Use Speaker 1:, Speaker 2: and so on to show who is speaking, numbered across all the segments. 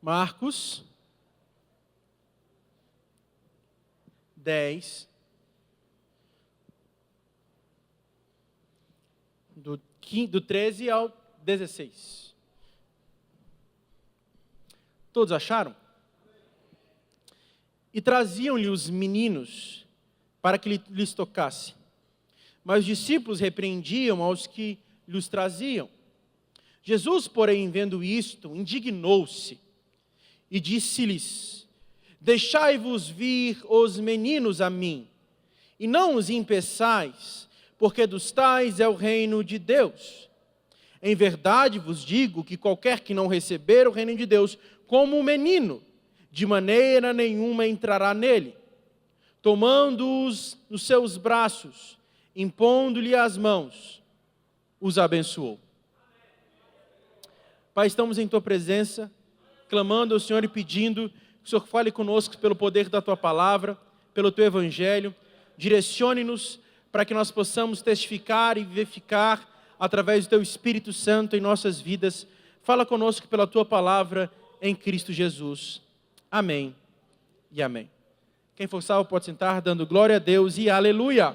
Speaker 1: Marcos 10, do 13 ao 16. Todos acharam? E traziam-lhe os meninos para que lhes tocasse. Mas os discípulos repreendiam aos que lhes traziam. Jesus, porém, vendo isto, indignou-se e disse-lhes: Deixai-vos vir os meninos a mim, e não os impeçais, porque dos tais é o reino de Deus. Em verdade vos digo que qualquer que não receber o reino de Deus como um menino, de maneira nenhuma entrará nele. Tomando-os nos seus braços, impondo-lhe as mãos, os abençoou. Pai, estamos em Tua presença, clamando ao Senhor e pedindo que o Senhor fale conosco pelo poder da Tua palavra, pelo Teu Evangelho. Direcione-nos para que nós possamos testificar e vivificar através do Teu Espírito Santo em nossas vidas. Fala conosco pela Tua palavra em Cristo Jesus. Amém e amém. Quem for salvo pode sentar, dando glória a Deus e aleluia.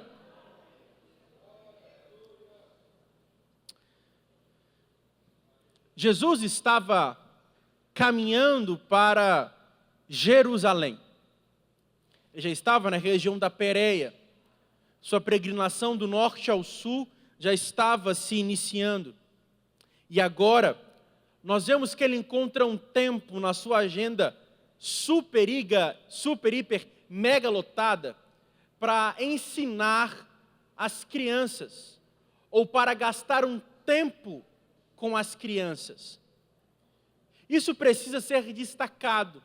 Speaker 1: Jesus estava caminhando para Jerusalém. Ele já estava na região da Pérea. Sua peregrinação do norte ao sul já estava se iniciando. E agora, nós vemos que ele encontra um tempo na sua agenda super, hiper, mega lotada para ensinar as crianças, ou para gastar um tempo com as crianças. Isso precisa ser destacado.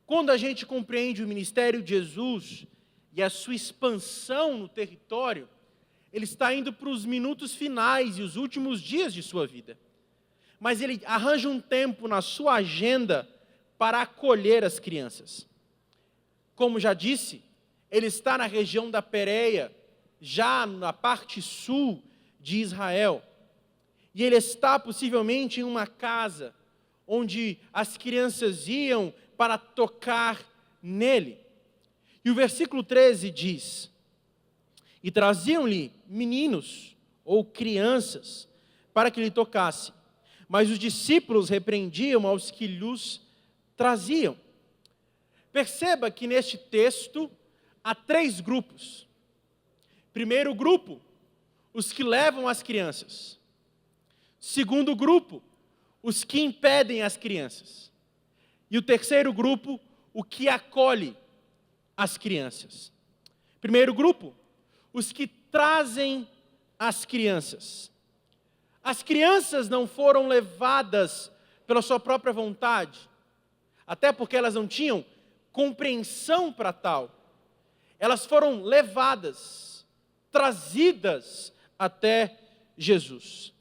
Speaker 1: Quando a gente compreende o ministério de Jesus e a sua expansão no território, ele está indo para os minutos finais e os últimos dias de sua vida. Mas ele arranja um tempo na sua agenda para acolher as crianças. Como já disse, ele está na região da Pérea, já na parte sul de Israel. E ele está possivelmente em uma casa onde as crianças iam para tocar nele. E o versículo 13 diz: E traziam-lhe meninos ou crianças para que lhe tocasse, mas os discípulos repreendiam aos que lhes traziam. Perceba que neste texto há 3 grupos. Primeiro grupo, os que levam as crianças. Segundo grupo, os que impedem as crianças. E o terceiro grupo, o que acolhe as crianças. Primeiro grupo, os que trazem as crianças. As crianças não foram levadas pela sua própria vontade, até porque elas não tinham compreensão para tal. Elas foram levadas, trazidas até Jesus.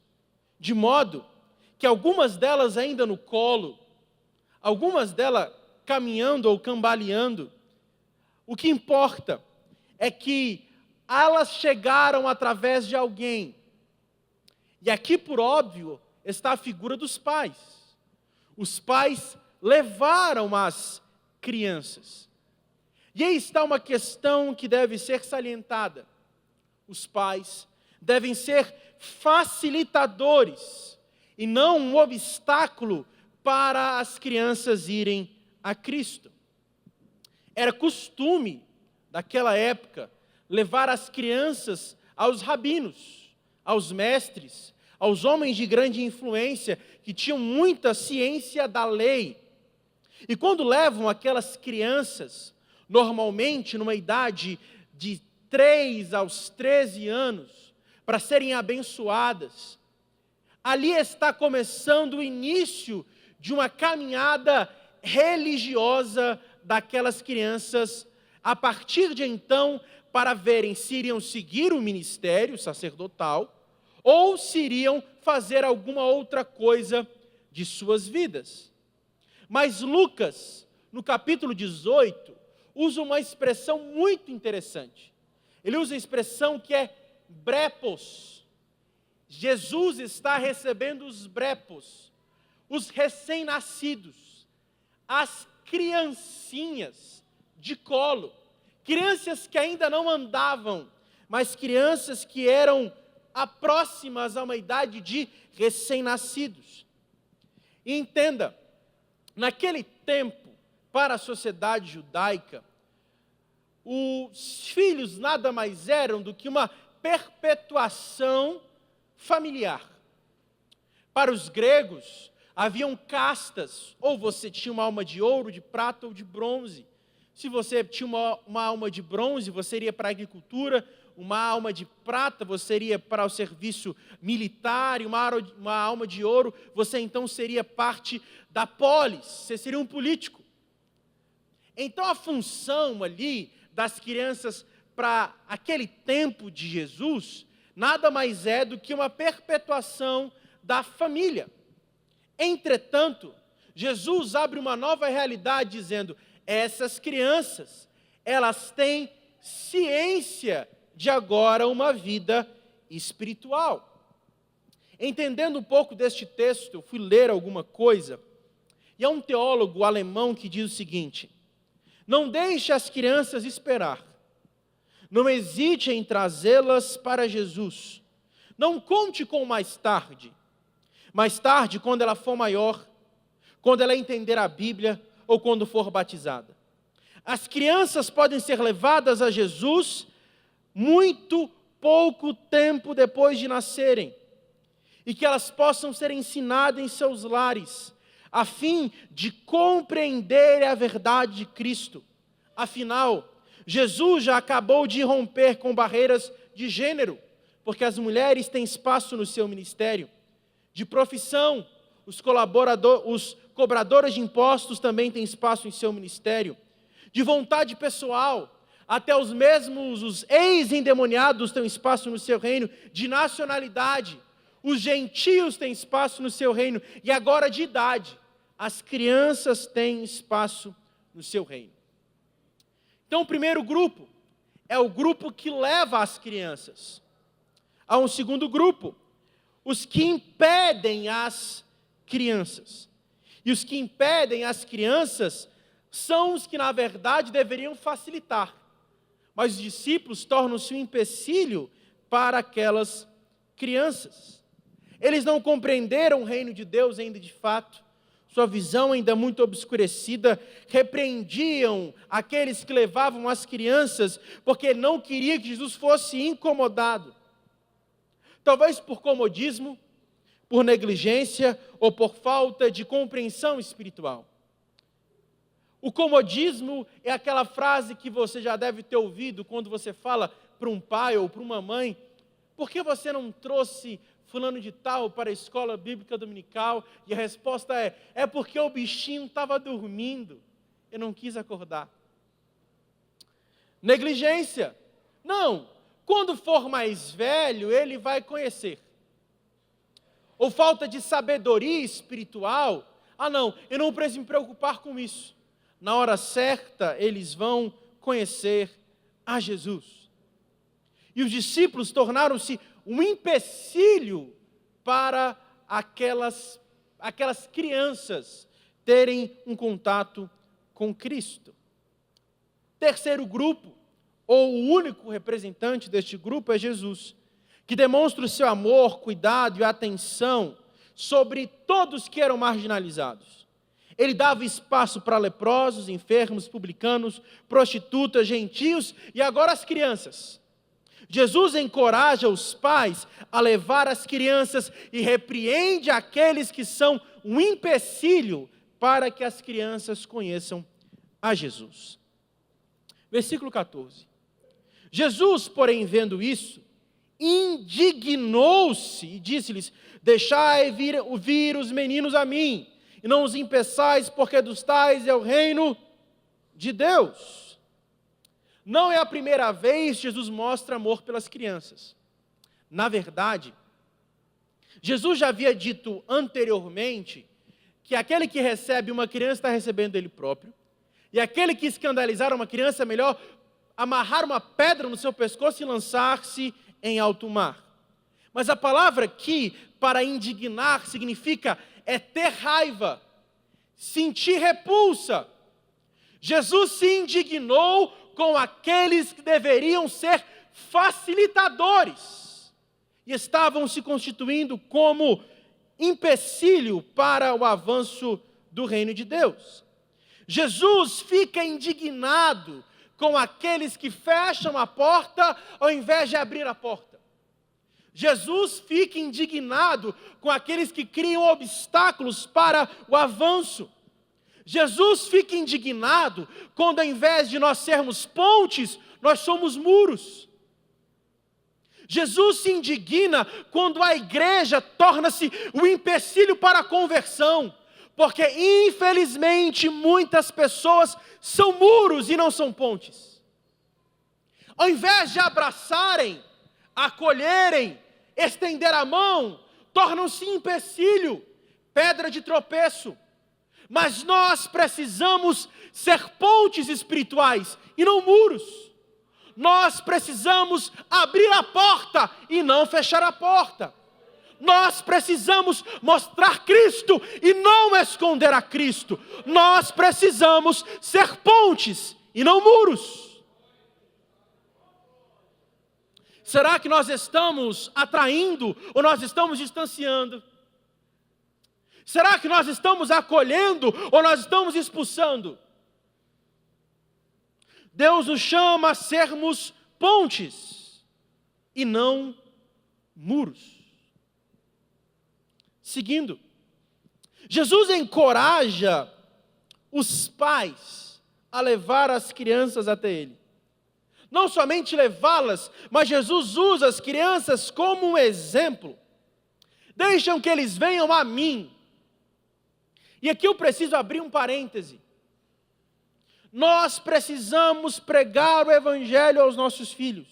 Speaker 1: De modo que algumas delas ainda no colo, algumas delas caminhando ou cambaleando, o que importa é que elas chegaram através de alguém. E aqui, por óbvio, está a figura dos pais. Os pais levaram as crianças. E aí está uma questão que deve ser salientada. Os pais devem ser facilitadores e não um obstáculo para as crianças irem a Cristo. Era costume daquela época levar as crianças aos rabinos, aos mestres, aos homens de grande influência que tinham muita ciência da lei. E quando levam aquelas crianças, normalmente numa idade de 3 aos 13 anos, para serem abençoadas, ali está começando o início de uma caminhada religiosa daquelas crianças, a partir de então, para verem se iriam seguir o ministério sacerdotal, ou se iriam fazer alguma outra coisa de suas vidas. Mas Lucas, no capítulo 18, usa uma expressão muito interessante. Ele usa a expressão que é brepos. Jesus está recebendo os brepos, os recém-nascidos, as criancinhas de colo, crianças que ainda não andavam, mas crianças que eram próximas a uma idade de recém-nascidos. E entenda, naquele tempo, para a sociedade judaica, os filhos nada mais eram do que uma perpetuação familiar. Para os gregos, haviam castas, ou você tinha uma alma de ouro, de prata ou de bronze. Se você tinha uma alma de bronze, você iria para a agricultura, uma alma de prata, você iria para o serviço militar, e uma alma de ouro, você então seria parte da polis, você seria um político. Então a função ali das crianças para aquele tempo de Jesus, nada mais é do que uma perpetuação da família. Entretanto, Jesus abre uma nova realidade dizendo, essas crianças, elas têm ciência de agora uma vida espiritual. Entendendo um pouco deste texto, eu fui ler alguma coisa, e há um teólogo alemão que diz o seguinte, não deixe as crianças esperar, não hesite em trazê-las para Jesus, não conte com mais tarde, quando ela for maior, quando ela entender a Bíblia ou quando for batizada. As crianças podem ser levadas a Jesus muito pouco tempo depois de nascerem e que elas possam ser ensinadas em seus lares, a fim de compreender a verdade de Cristo. Afinal, Jesus já acabou de romper com barreiras de gênero, porque as mulheres têm espaço no seu ministério. De profissão, os cobradores de impostos também têm espaço em seu ministério. De vontade pessoal, até os mesmos os ex-endemoniados têm espaço no seu reino. De nacionalidade, os gentios têm espaço no seu reino. E agora de idade, as crianças têm espaço no seu reino. Então o primeiro grupo é o grupo que leva as crianças. Há um segundo grupo, os que impedem as crianças. E os que impedem as crianças são os que, na verdade, deveriam facilitar. Mas os discípulos tornam-se um empecilho para aquelas crianças. Eles não compreenderam o reino de Deus ainda de fato. Sua visão ainda muito obscurecida. Repreendiam aqueles que levavam as crianças, porque não queria que Jesus fosse incomodado. Talvez por comodismo, por negligência ou por falta de compreensão espiritual. O comodismo é aquela frase que você já deve ter ouvido quando você fala para um pai ou para uma mãe, por que você não trouxe fulano de tal para a escola bíblica dominical? E a resposta é porque o bichinho estava dormindo, eu não quis acordar. Negligência, não. Quando for mais velho, ele vai conhecer. Ou falta de sabedoria espiritual. Não, eu não preciso me preocupar com isso. Na hora certa, eles vão conhecer a Jesus. E os discípulos tornaram-se um empecilho para aquelas crianças terem um contato com Cristo. Terceiro grupo, ou o único representante deste grupo é Jesus, que demonstra o seu amor, cuidado e atenção sobre todos que eram marginalizados. Ele dava espaço para leprosos, enfermos, publicanos, prostitutas, gentios e agora as crianças. Jesus encoraja os pais a levar as crianças e repreende aqueles que são um empecilho para que as crianças conheçam a Jesus. Versículo 14. Jesus, porém, vendo isso, indignou-se e disse-lhes, deixai vir os meninos a mim, e não os impeçais, porque dos tais é o reino de Deus. Não é a primeira vez que Jesus mostra amor pelas crianças. Na verdade, Jesus já havia dito anteriormente que aquele que recebe uma criança está recebendo ele próprio, e aquele que escandalizar uma criança é melhor amarrar uma pedra no seu pescoço e lançar-se em alto mar. Mas a palavra aqui, para indignar, significa ter raiva, sentir repulsa. Jesus se indignou com aqueles que deveriam ser facilitadores e estavam se constituindo como empecilho para o avanço do reino de Deus. Jesus fica indignado com aqueles que fecham a porta ao invés de abrir a porta. Jesus fica indignado com aqueles que criam obstáculos para o avanço. Jesus fica indignado quando, ao invés de nós sermos pontes, nós somos muros. Jesus se indigna quando a igreja torna-se um empecilho para a conversão, porque infelizmente muitas pessoas são muros e não são pontes. Ao invés de abraçarem, acolherem, estender a mão, tornam-se empecilho, pedra de tropeço. Mas nós precisamos ser pontes espirituais e não muros. Nós precisamos abrir a porta e não fechar a porta. Nós precisamos mostrar Cristo e não esconder a Cristo. Nós precisamos ser pontes e não muros. Será que nós estamos atraindo ou nós estamos distanciando? Será que nós estamos acolhendo ou nós estamos expulsando? Deus nos chama a sermos pontes e não muros. Seguindo, Jesus encoraja os pais a levar as crianças até Ele. Não somente levá-las, mas Jesus usa as crianças como um exemplo. Deixam que eles venham a mim. E aqui eu preciso abrir um parêntese. Nós precisamos pregar o Evangelho aos nossos filhos,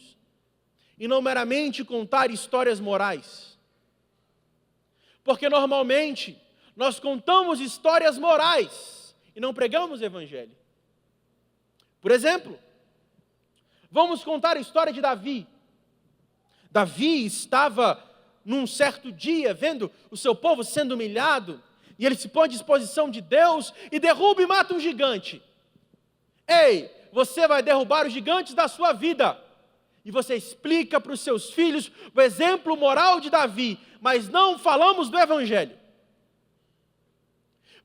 Speaker 1: e não meramente contar histórias morais. Porque normalmente nós contamos histórias morais e não pregamos o Evangelho. Por exemplo, vamos contar a história de Davi. Davi estava num certo dia vendo o seu povo sendo humilhado, e ele se põe à disposição de Deus e derruba e mata um gigante. Ei, você vai derrubar os gigantes da sua vida. E você explica para os seus filhos o exemplo moral de Davi, mas não falamos do Evangelho.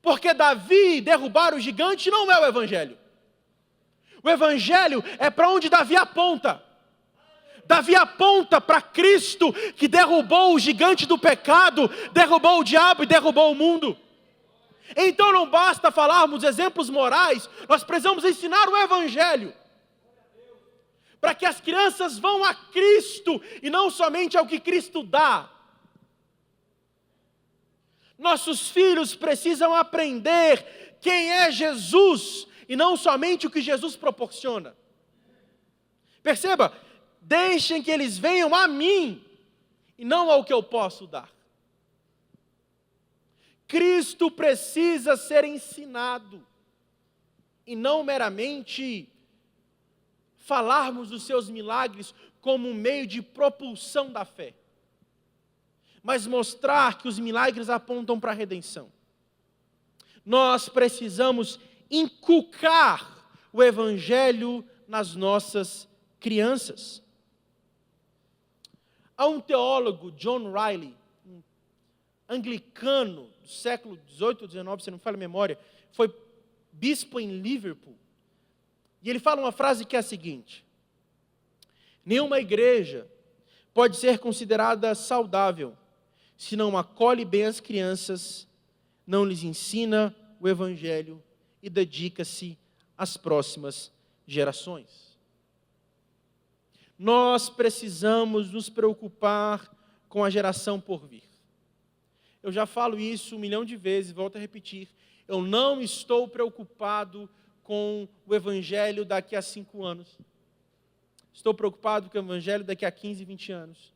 Speaker 1: Porque Davi derrubar o gigante não é o Evangelho. O Evangelho é para onde Davi aponta. Davi aponta para Cristo, que derrubou o gigante do pecado, derrubou o diabo e derrubou o mundo. Então não basta falarmos exemplos morais, nós precisamos ensinar o Evangelho, para que as crianças vão a Cristo e não somente ao que Cristo dá. Nossos filhos precisam aprender quem é Jesus e não somente o que Jesus proporciona. Perceba, deixem que eles venham a mim e não ao que eu posso dar. Cristo precisa ser ensinado e não meramente falarmos dos seus milagres como um meio de propulsão da fé, mas mostrar que os milagres apontam para a redenção. Nós precisamos inculcar o Evangelho nas nossas crianças. Há um teólogo, John Riley, um anglicano do século XVIII ou XIX, se não me falha a memória, foi bispo em Liverpool. E ele fala uma frase que é a seguinte: nenhuma igreja pode ser considerada saudável se não acolhe bem as crianças, não lhes ensina o Evangelho e dedica-se às próximas gerações. Nós precisamos nos preocupar com a geração por vir. Eu já falo isso 1 milhão de vezes, volto a repetir. Eu não estou preocupado com o Evangelho daqui a 5 anos. Estou preocupado com o Evangelho daqui a 15, 20 anos.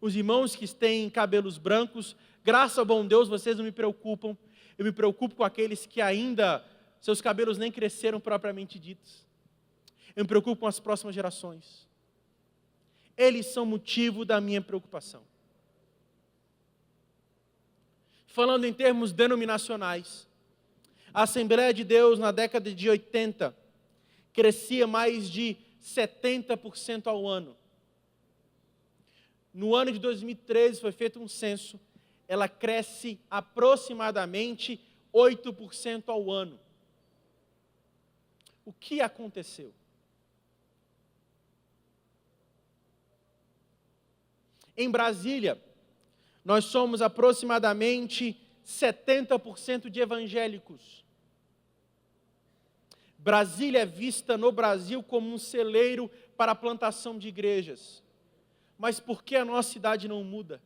Speaker 1: Os irmãos que têm cabelos brancos, graças ao bom Deus, vocês não me preocupam. Eu me preocupo com aqueles que ainda, seus cabelos nem cresceram propriamente ditos. Eu me preocupo com as próximas gerações. Eles são motivo da minha preocupação. Falando em termos denominacionais, A Assembleia de Deus, na década de 80, crescia mais de 70% ao ano. No ano de 2013 foi feito um censo, ela cresce aproximadamente 8% ao ano. O que aconteceu? Em Brasília, nós somos aproximadamente 70% de evangélicos. Brasília é vista no Brasil como um celeiro para a plantação de igrejas. Mas por que a nossa cidade não muda?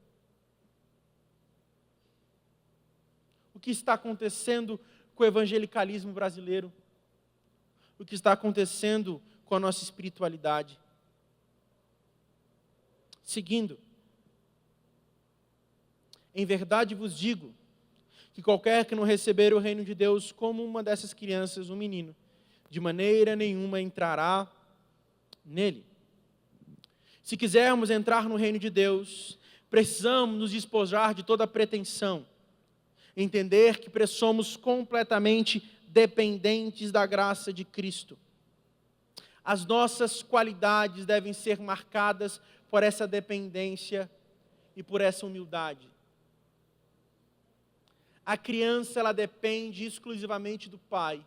Speaker 1: O que está acontecendo com o evangelicalismo brasileiro? O que está acontecendo com a nossa espiritualidade? Seguindo. Em verdade vos digo, que qualquer que não receber o reino de Deus como uma dessas crianças, um menino, de maneira nenhuma entrará nele. Se quisermos entrar no reino de Deus, precisamos nos despojar de toda pretensão, entender que somos completamente dependentes da graça de Cristo. As nossas qualidades devem ser marcadas por essa dependência e por essa humildade. A criança, ela depende exclusivamente do pai.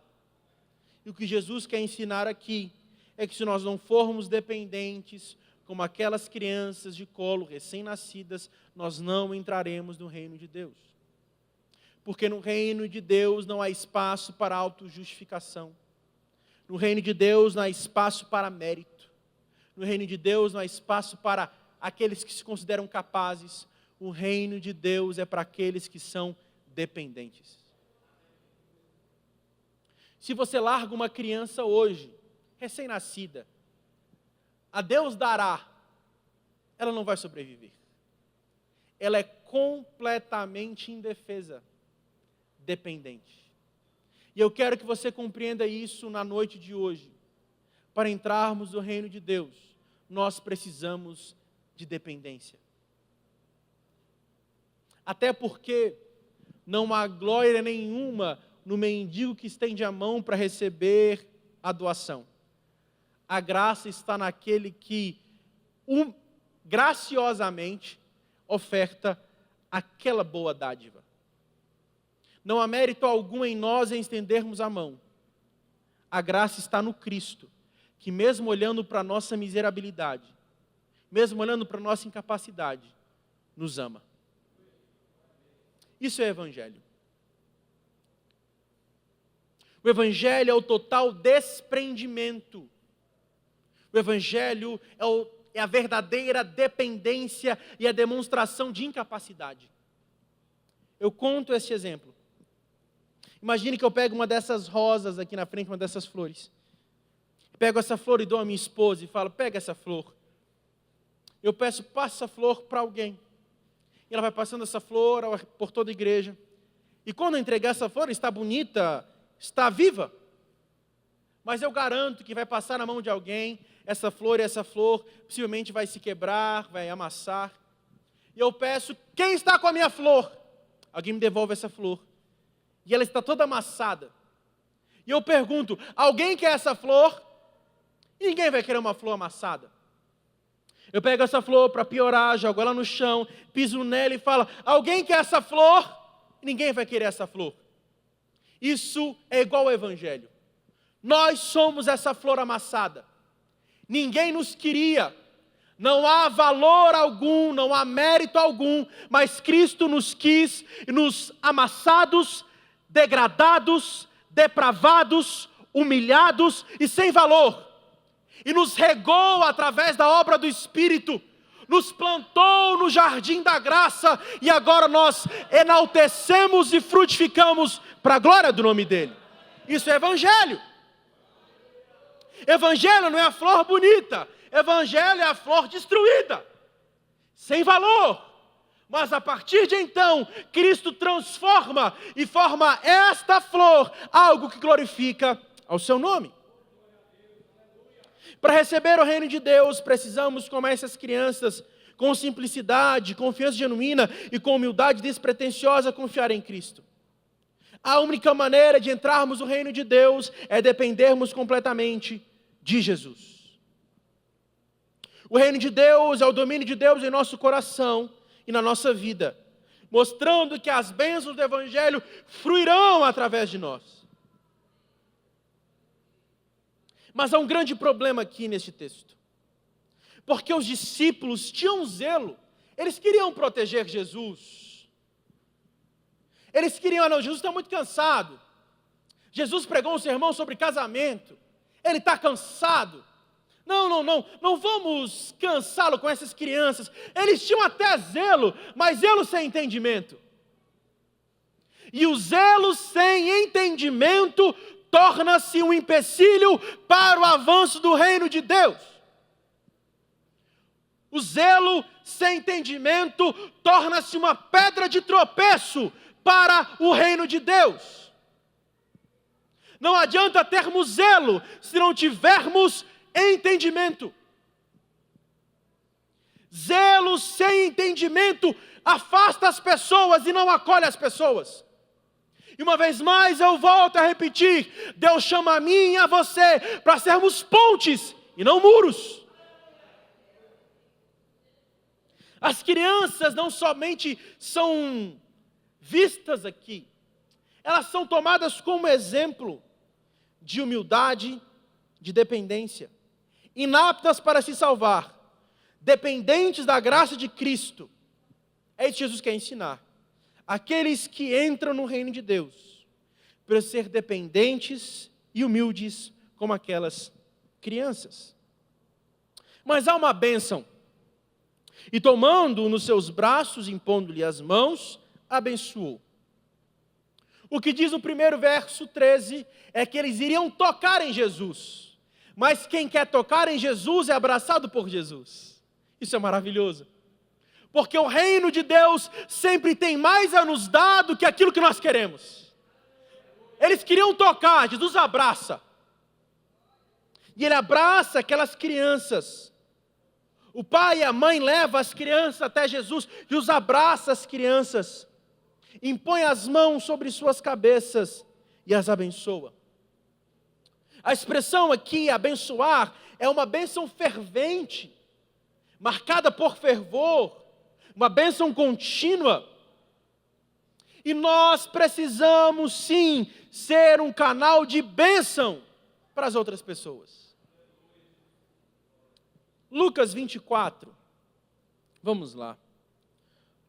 Speaker 1: E o que Jesus quer ensinar aqui é que se nós não formos dependentes, como aquelas crianças de colo recém-nascidas, nós não entraremos no reino de Deus. Porque no reino de Deus não há espaço para autojustificação. No reino de Deus não há espaço para mérito. No reino de Deus não há espaço para aqueles que se consideram capazes. O reino de Deus é para aqueles que são dependentes. Se você larga uma criança hoje, recém-nascida, a Deus dará, ela não vai sobreviver. Ela é completamente indefesa, dependente. E eu quero que você compreenda isso na noite de hoje. Para entrarmos no reino de Deus, nós precisamos de dependência. Até porque não há glória nenhuma no mendigo que estende a mão para receber a doação. A graça está naquele que graciosamente oferta aquela boa dádiva. Não há mérito algum em nós em estendermos a mão. A graça está no Cristo, que mesmo olhando para a nossa miserabilidade, mesmo olhando para a nossa incapacidade, nos ama. Isso é Evangelho. O Evangelho é o total desprendimento. O Evangelho é a verdadeira dependência e a demonstração de incapacidade. Eu conto esse exemplo. Imagine que eu pego uma dessas rosas aqui na frente, uma dessas flores. Pego essa flor e dou à minha esposa e falo, pega essa flor. Eu peço, passa essa flor para alguém. E ela vai passando essa flor por toda a igreja. E quando eu entregar essa flor, está bonita, está viva. Mas eu garanto que vai passar na mão de alguém, essa flor possivelmente vai se quebrar, vai amassar. E eu peço, quem está com a minha flor? Alguém me devolve essa flor. E ela está toda amassada. E eu pergunto, alguém quer essa flor? E ninguém vai querer uma flor amassada. Eu pego essa flor para piorar, jogo ela no chão, piso nela e falo, alguém quer essa flor? E ninguém vai querer essa flor. Isso é igual ao Evangelho. Nós somos essa flor amassada. Ninguém nos queria. Não há valor algum, não há mérito algum, mas Cristo nos quis, nos amassados, degradados, depravados, humilhados e sem valor. E nos regou através da obra do Espírito, nos plantou no jardim da graça e agora nós enaltecemos e frutificamos para a glória do nome dEle. Isso é Evangelho. Evangelho não é a flor bonita, Evangelho é a flor destruída, sem valor. Mas a partir de então, Cristo transforma e forma esta flor algo que glorifica ao seu nome. Para receber o reino de Deus, precisamos, como essas crianças, com simplicidade, confiança genuína e com humildade despretensiosa, confiar em Cristo. A única maneira de entrarmos no reino de Deus é dependermos completamente de Jesus. O reino de Deus é o domínio de Deus em nosso coração e na nossa vida, mostrando que as bênçãos do Evangelho fluirão através de nós. Mas há um grande problema aqui neste texto, porque os discípulos tinham zelo, eles queriam proteger Jesus, eles queriam, não, Jesus está muito cansado, Jesus pregou um sermão sobre casamento, ele está cansado, não vamos cansá-lo com essas crianças, eles tinham até zelo, mas zelo sem entendimento, e o zelo sem entendimento torna-se um empecilho para o avanço do reino de Deus. O zelo sem entendimento torna-se uma pedra de tropeço para o reino de Deus. Não adianta termos zelo se não tivermos entendimento. Zelo sem entendimento afasta as pessoas e não acolhe as pessoas. E uma vez mais eu volto a repetir, Deus chama a mim e a você para sermos pontes e não muros. As crianças não somente são vistas aqui, elas são tomadas como exemplo de humildade, de dependência, inaptas para se salvar, dependentes da graça de Cristo. É isso que Jesus quer ensinar. Aqueles que entram no reino de Deus, para ser dependentes e humildes como aquelas crianças. Mas há uma bênção. E tomando-o nos seus braços, impondo-lhe as mãos, abençoou. O que diz no primeiro verso 13 é que eles iriam tocar em Jesus. Mas quem quer tocar em Jesus é abraçado por Jesus. Isso é maravilhoso. Porque o reino de Deus sempre tem mais a nos dar do que aquilo que nós queremos. Eles queriam tocar, Jesus abraça. E Ele abraça aquelas crianças. O pai e a mãe levam as crianças até Jesus. Jesus abraça as crianças. Impõe as mãos sobre suas cabeças e as abençoa. A expressão aqui, abençoar, é uma bênção fervente, marcada por fervor. Uma bênção contínua. E nós precisamos sim ser um canal de bênção para as outras pessoas. Lucas 24. Vamos lá.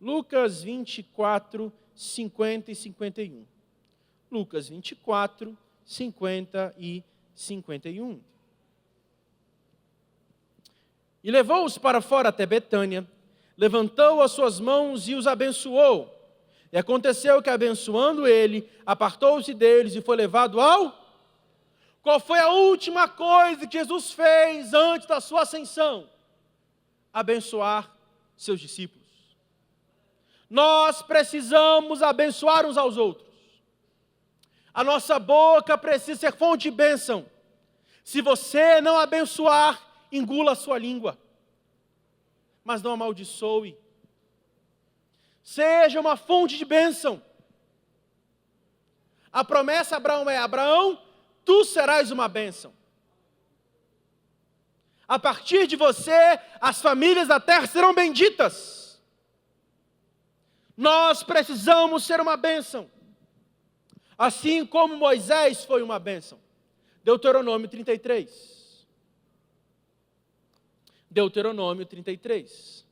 Speaker 1: Lucas 24, 50 e 51. Lucas 24, 50 e 51. E levou-os para fora até Betânia, levantou as suas mãos e os abençoou. E aconteceu que, abençoando ele, apartou-se deles e foi levado ao... Qual foi a última coisa que Jesus fez antes da sua ascensão? Abençoar seus discípulos. Nós precisamos abençoar uns aos outros. A nossa boca precisa ser fonte de bênção. Se você não abençoar, engula a sua língua. Mas não amaldiçoe. Seja uma fonte de bênção. A promessa a Abraão é: Abraão, tu serás uma bênção. A partir de você, as famílias da terra serão benditas. Nós precisamos ser uma bênção. Assim como Moisés foi uma bênção. Deuteronômio 33. Deuteronômio 33.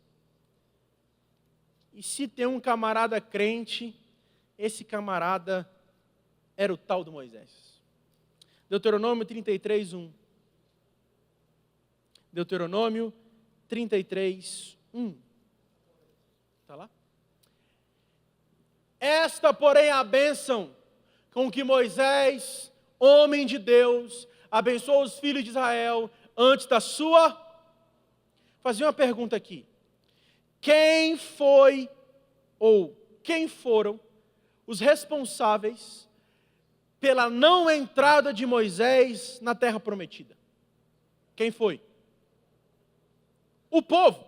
Speaker 1: E se tem um camarada crente, esse camarada era o tal do Moisés. Deuteronômio 33, 1. Deuteronômio 33, 1. Está lá? Esta, porém, é a bênção com que Moisés, homem de Deus, abençoou os filhos de Israel antes da sua... Fazer uma pergunta aqui. Quem foi ou quem foram os responsáveis pela não entrada de Moisés na terra prometida? Quem foi? O povo.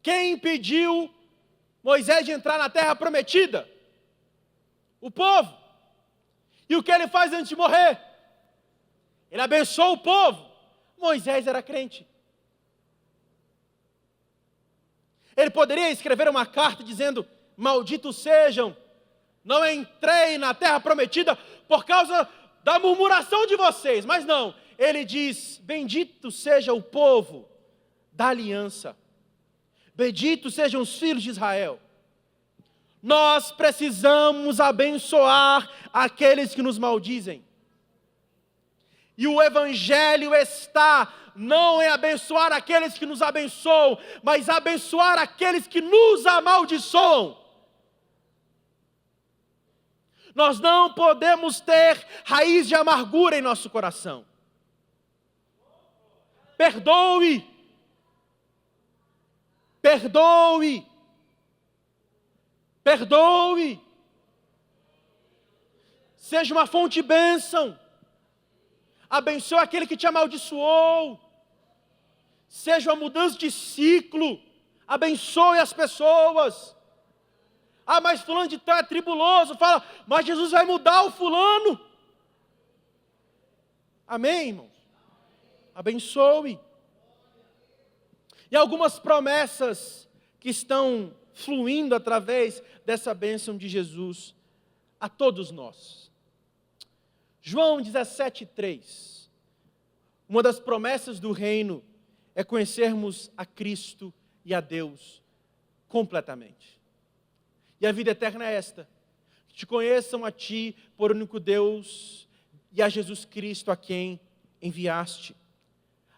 Speaker 1: Quem impediu Moisés de entrar na terra prometida? o povo. E o que ele faz antes de morrer? Ele abençoa o povo. Moisés era crente. Ele poderia escrever uma carta dizendo: malditos sejam, não entrei na terra prometida por causa da murmuração de vocês. Mas não, ele diz: bendito seja o povo da aliança. Benditos sejam os filhos de Israel. Nós precisamos abençoar aqueles que nos maldizem. E o evangelho está não em abençoar aqueles que nos abençoam, mas abençoar aqueles que nos amaldiçoam. Nós não podemos ter raiz de amargura em nosso coração. Perdoe. Perdoe. Perdoe. Seja uma fonte de bênção. Abençoe aquele que te amaldiçoou. Seja uma mudança de ciclo. Abençoe as pessoas. Ah, mas fulano de tal é tribuloso. Fala, mas Jesus vai mudar o fulano. Amém, irmãos? Abençoe. E algumas promessas que estão fluindo através dessa bênção de Jesus a todos nós. João 17:3. Uma das promessas do reino é conhecermos a Cristo e a Deus completamente. E a vida eterna é esta: que te conheçam a ti, por único Deus, e a Jesus Cristo a quem enviaste,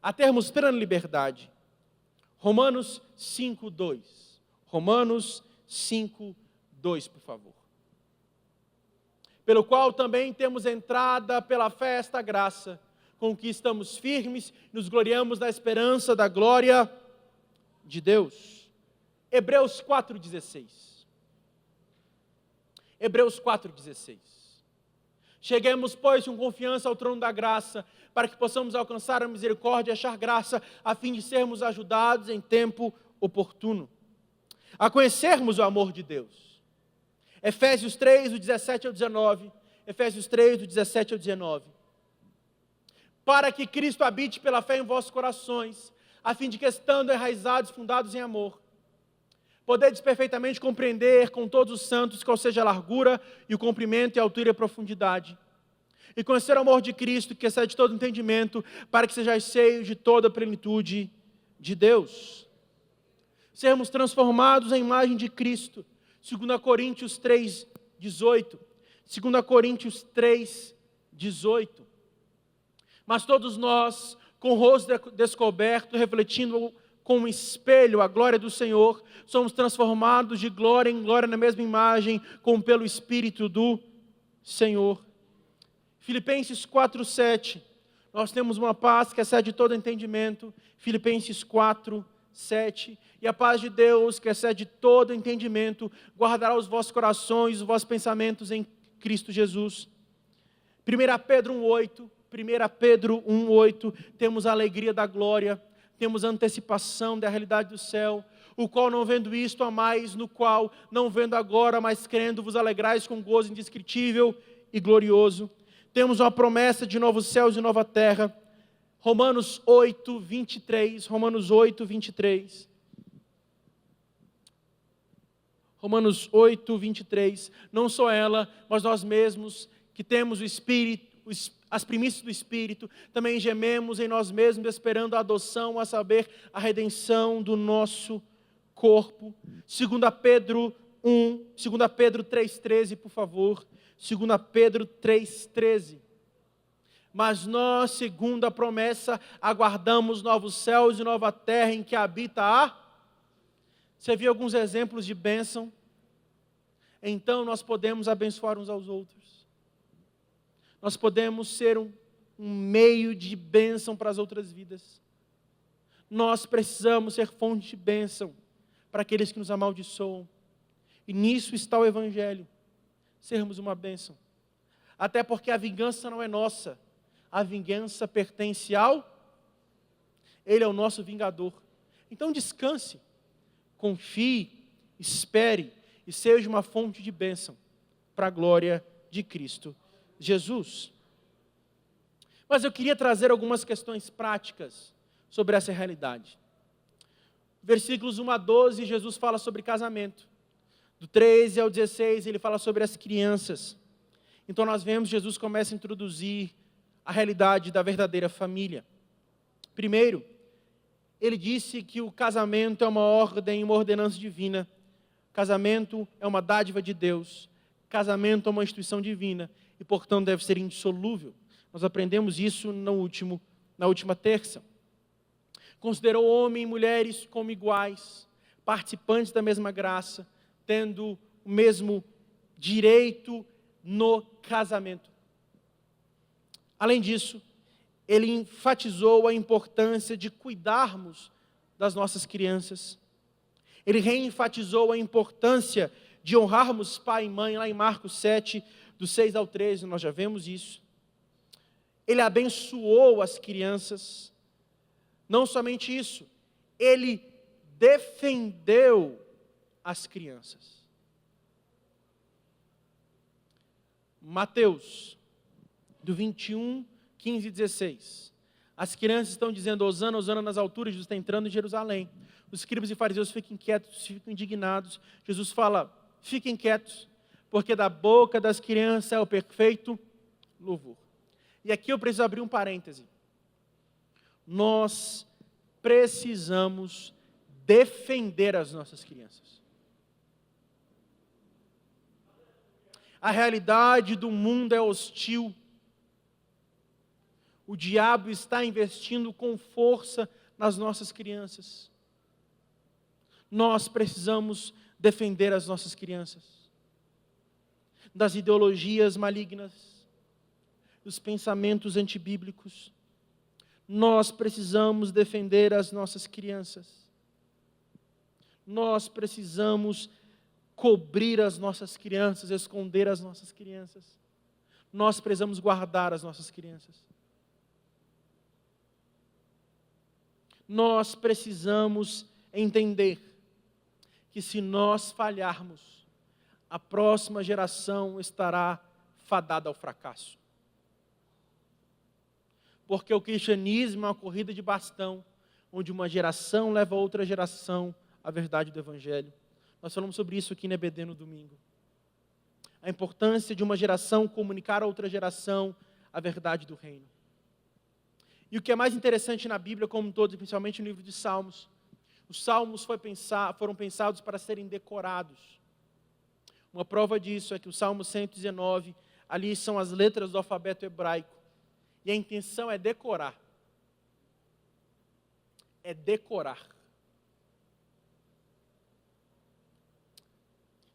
Speaker 1: a termos plena liberdade. Romanos 5:2. Romanos 5:2, por favor. Pelo qual também temos entrada pela fé esta graça, com que estamos firmes, nos gloriamos na esperança da glória de Deus. Hebreus 4:16. Hebreus 4:16. Cheguemos, pois, com confiança ao trono da graça, para que possamos alcançar a misericórdia e achar graça, a fim de sermos ajudados em tempo oportuno, a conhecermos o amor de Deus. Efésios 3, do 17 ao 19. Efésios 3, do 17 ao 19. Para que Cristo habite pela fé em vossos corações, a fim de que, estando enraizados, fundados em amor, podeis perfeitamente compreender com todos os santos qual seja a largura e o comprimento e a altura e a profundidade, e conhecer o amor de Cristo, que excede todo entendimento, para que sejais cheios de toda a plenitude de Deus. Sermos transformados em imagem de Cristo. 2 Coríntios 3:18. 2 Coríntios 3:18. Mas todos nós, com o rosto descoberto, refletindo com um espelho a glória do Senhor, somos transformados de glória em glória na mesma imagem, como pelo Espírito do Senhor. Filipenses 4:7. Nós temos uma paz que excede todo entendimento. Filipenses 4:7. E a paz de Deus, que excede todo entendimento, guardará os vossos corações, os vossos pensamentos em Cristo Jesus. 1 Pedro 1:8. 1 Pedro 1:8. Temos a alegria da glória, temos a antecipação da realidade do céu, o qual não vendo isto amais, no qual não vendo agora, mas crendo vos alegrais com gozo indescritível e glorioso. Temos uma promessa de novos céus e nova terra. Romanos 8:23. Romanos 8:23. Romanos 8:23. Não só ela, mas nós mesmos, que temos o Espírito, as primícias do Espírito, também gememos em nós mesmos, esperando a adoção, a saber, a redenção do nosso corpo. 2 Pedro 3:13, por favor. 2 Pedro 3:13. Mas nós, segundo a promessa, aguardamos novos céus e nova terra em que habita a... Você viu alguns exemplos de bênção? Então nós podemos abençoar uns aos outros. Nós podemos ser um meio de bênção para as outras vidas. Nós precisamos ser fonte de bênção para aqueles que nos amaldiçoam. E nisso está o Evangelho. Sermos uma bênção. Até porque a vingança não é nossa. A vingança pertence ao... Ele é o nosso vingador. Então descanse, confie, espere e seja uma fonte de bênção para a glória de Cristo Jesus. Mas eu queria trazer algumas questões práticas sobre essa realidade. Versículos 1 a 12, Jesus fala sobre casamento. Do 13 ao 16, ele fala sobre as crianças. Então nós vemos Jesus começa a introduzir a realidade da verdadeira família. Primeiro, ele disse que o casamento é uma ordem, uma ordenança divina. Casamento é uma dádiva de Deus. Casamento é uma instituição divina e, portanto, deve ser indissolúvel. Nós aprendemos isso na última terça. Considerou homem e mulheres como iguais, participantes da mesma graça, tendo o mesmo direito no casamento. Além disso, ele enfatizou a importância de cuidarmos das nossas crianças. Ele reenfatizou a importância de honrarmos pai e mãe, lá em Marcos 7, do 6 ao 13, nós já vemos isso. Ele abençoou as crianças. Não somente isso, ele defendeu as crianças. Mateus, do 21, 15 e 16. As crianças estão dizendo, Hosana, Hosana nas alturas, Jesus está entrando em Jerusalém. Os escribas e fariseus ficam inquietos, ficam indignados. Jesus fala, fiquem quietos, porque da boca das crianças é o perfeito louvor. E aqui eu preciso abrir um parêntese. Nós precisamos defender as nossas crianças. A realidade do mundo é hostil. O diabo está investindo com força nas nossas crianças. Nós precisamos defender as nossas crianças das ideologias malignas, dos pensamentos antibíblicos. Nós precisamos defender as nossas crianças. Nós precisamos cobrir as nossas crianças, esconder as nossas crianças. Nós precisamos guardar as nossas crianças. Nós precisamos entender que se nós falharmos, a próxima geração estará fadada ao fracasso. Porque o cristianismo é uma corrida de bastão, onde uma geração leva a outra geração a verdade do Evangelho. Nós falamos sobre isso aqui na EBD no domingo. A importância de uma geração comunicar a outra geração a verdade do reino. E o que é mais interessante na Bíblia como um todo, principalmente no livro de Salmos, os Salmos foram pensados para serem decorados. Uma prova disso é que o Salmo 119, ali são as letras do alfabeto hebraico. E a intenção é decorar. É decorar.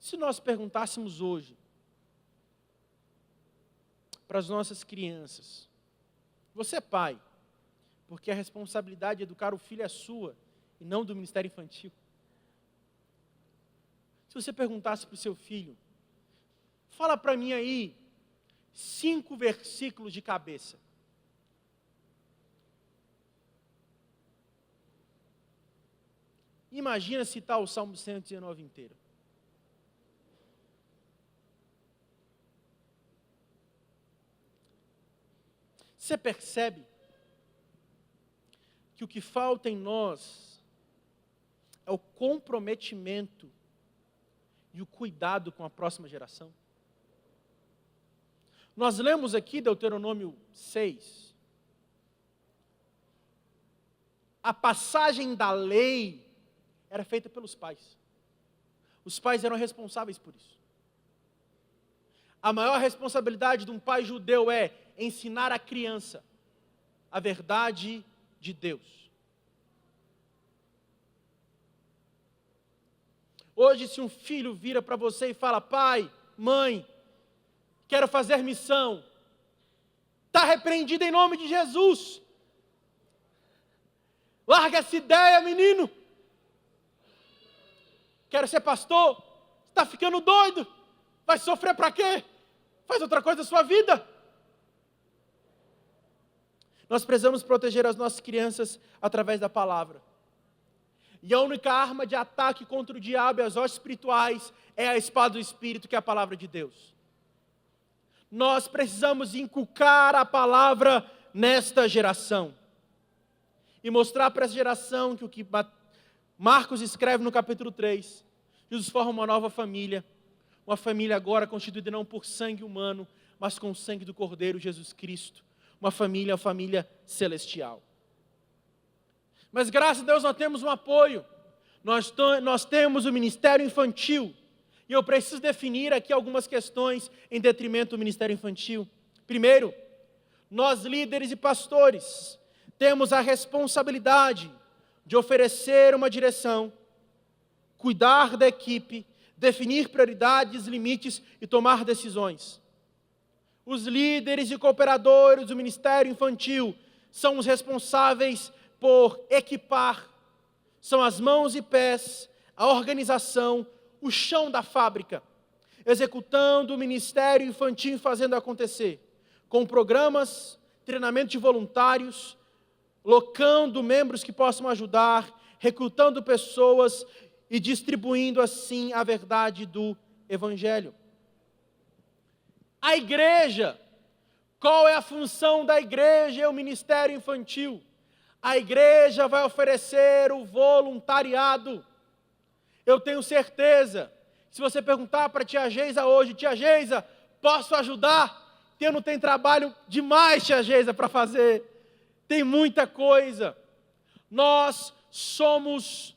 Speaker 1: Se nós perguntássemos hoje para as nossas crianças, você é pai, porque a responsabilidade de educar o filho é sua e não do Ministério Infantil. Se você perguntasse para o seu filho, fala para mim aí 5 versículos de cabeça. Imagina citar o Salmo 119 inteiro. Você percebe que o que falta em nós é o comprometimento e o cuidado com a próxima geração? Nós lemos aqui Deuteronômio 6. A passagem da lei era feita pelos pais. Os pais eram responsáveis por isso. A maior responsabilidade de um pai judeu é ensinar a criança a verdade de Deus. Hoje, se um filho vira para você e fala, pai, mãe, quero fazer missão, está repreendido em nome de Jesus. Larga essa ideia, menino. Quero ser pastor. Está ficando doido. Vai sofrer para quê? Faz outra coisa da sua vida. Nós precisamos proteger as nossas crianças através da palavra. E a única arma de ataque contra o diabo e as hostes espirituais é a espada do Espírito, que é a palavra de Deus. Nós precisamos inculcar a palavra nesta geração. E mostrar para essa geração que o que Marcos escreve no capítulo 3, Jesus forma uma nova família. Uma família agora constituída não por sangue humano, mas com o sangue do Cordeiro Jesus Cristo. Uma família celestial. Mas graças a Deus nós temos um apoio. Nós temos o ministério infantil. E eu preciso definir aqui algumas questões em detrimento do ministério infantil. Primeiro, nós líderes e pastores temos a responsabilidade de oferecer uma direção, cuidar da equipe, definir prioridades, limites e tomar decisões. Os líderes e cooperadores do ministério infantil são os responsáveis por equipar, são as mãos e pés, a organização, o chão da fábrica, executando o ministério infantil e fazendo acontecer, com programas, treinamento de voluntários, locando membros que possam ajudar, recrutando pessoas e distribuindo assim a verdade do Evangelho. A igreja, qual é a função da igreja e o ministério infantil? A igreja vai oferecer o voluntariado. Eu tenho certeza, se você perguntar para a tia Geisa hoje, tia Geisa, posso ajudar? Eu não tenho trabalho demais, tia Geisa, para fazer. Tem muita coisa. Nós somos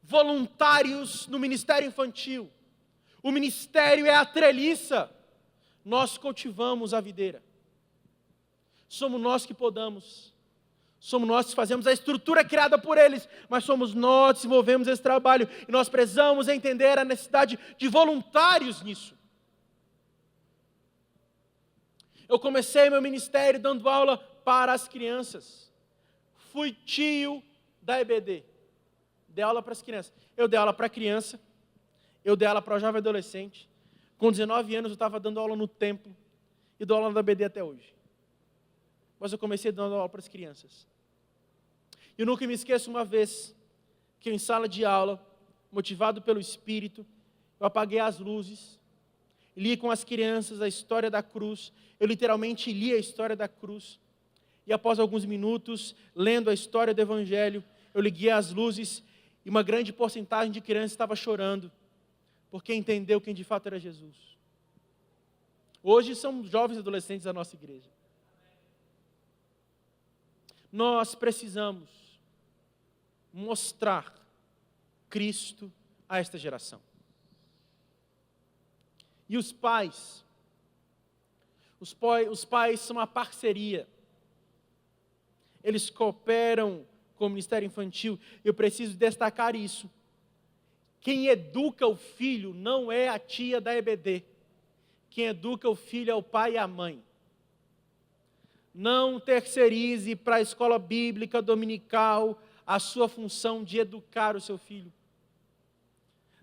Speaker 1: voluntários no ministério infantil. O ministério é a treliça. Nós cultivamos a videira. Somos nós que podamos. Somos nós que fazemos a estrutura criada por eles, mas somos nós que desenvolvemos esse trabalho. E nós precisamos entender a necessidade de voluntários nisso. Eu comecei meu ministério dando aula para as crianças. Fui tio da EBD. Dei aula para as crianças. Eu dei aula para criança. Eu dei aula para o jovem adolescente. Com 19 anos eu estava dando aula no templo. E dou aula da EBD até hoje. Mas eu comecei dando aula para as crianças. E eu nunca me esqueço uma vez que em sala de aula, motivado pelo Espírito, eu apaguei as luzes, li com as crianças a história da cruz. Eu literalmente li a história da cruz. E após alguns minutos, lendo a história do Evangelho, eu liguei as luzes e uma grande porcentagem de crianças estava chorando, porque entendeu quem de fato era Jesus. Hoje são jovens e adolescentes da nossa igreja. Nós precisamos mostrar Cristo a esta geração. E os pais são uma parceria. Eles cooperam com o ministério infantil. Eu preciso destacar isso. Quem educa o filho não é a tia da EBD. Quem educa o filho é o pai e a mãe. Não terceirize para a escola bíblica dominical a sua função de educar o seu filho.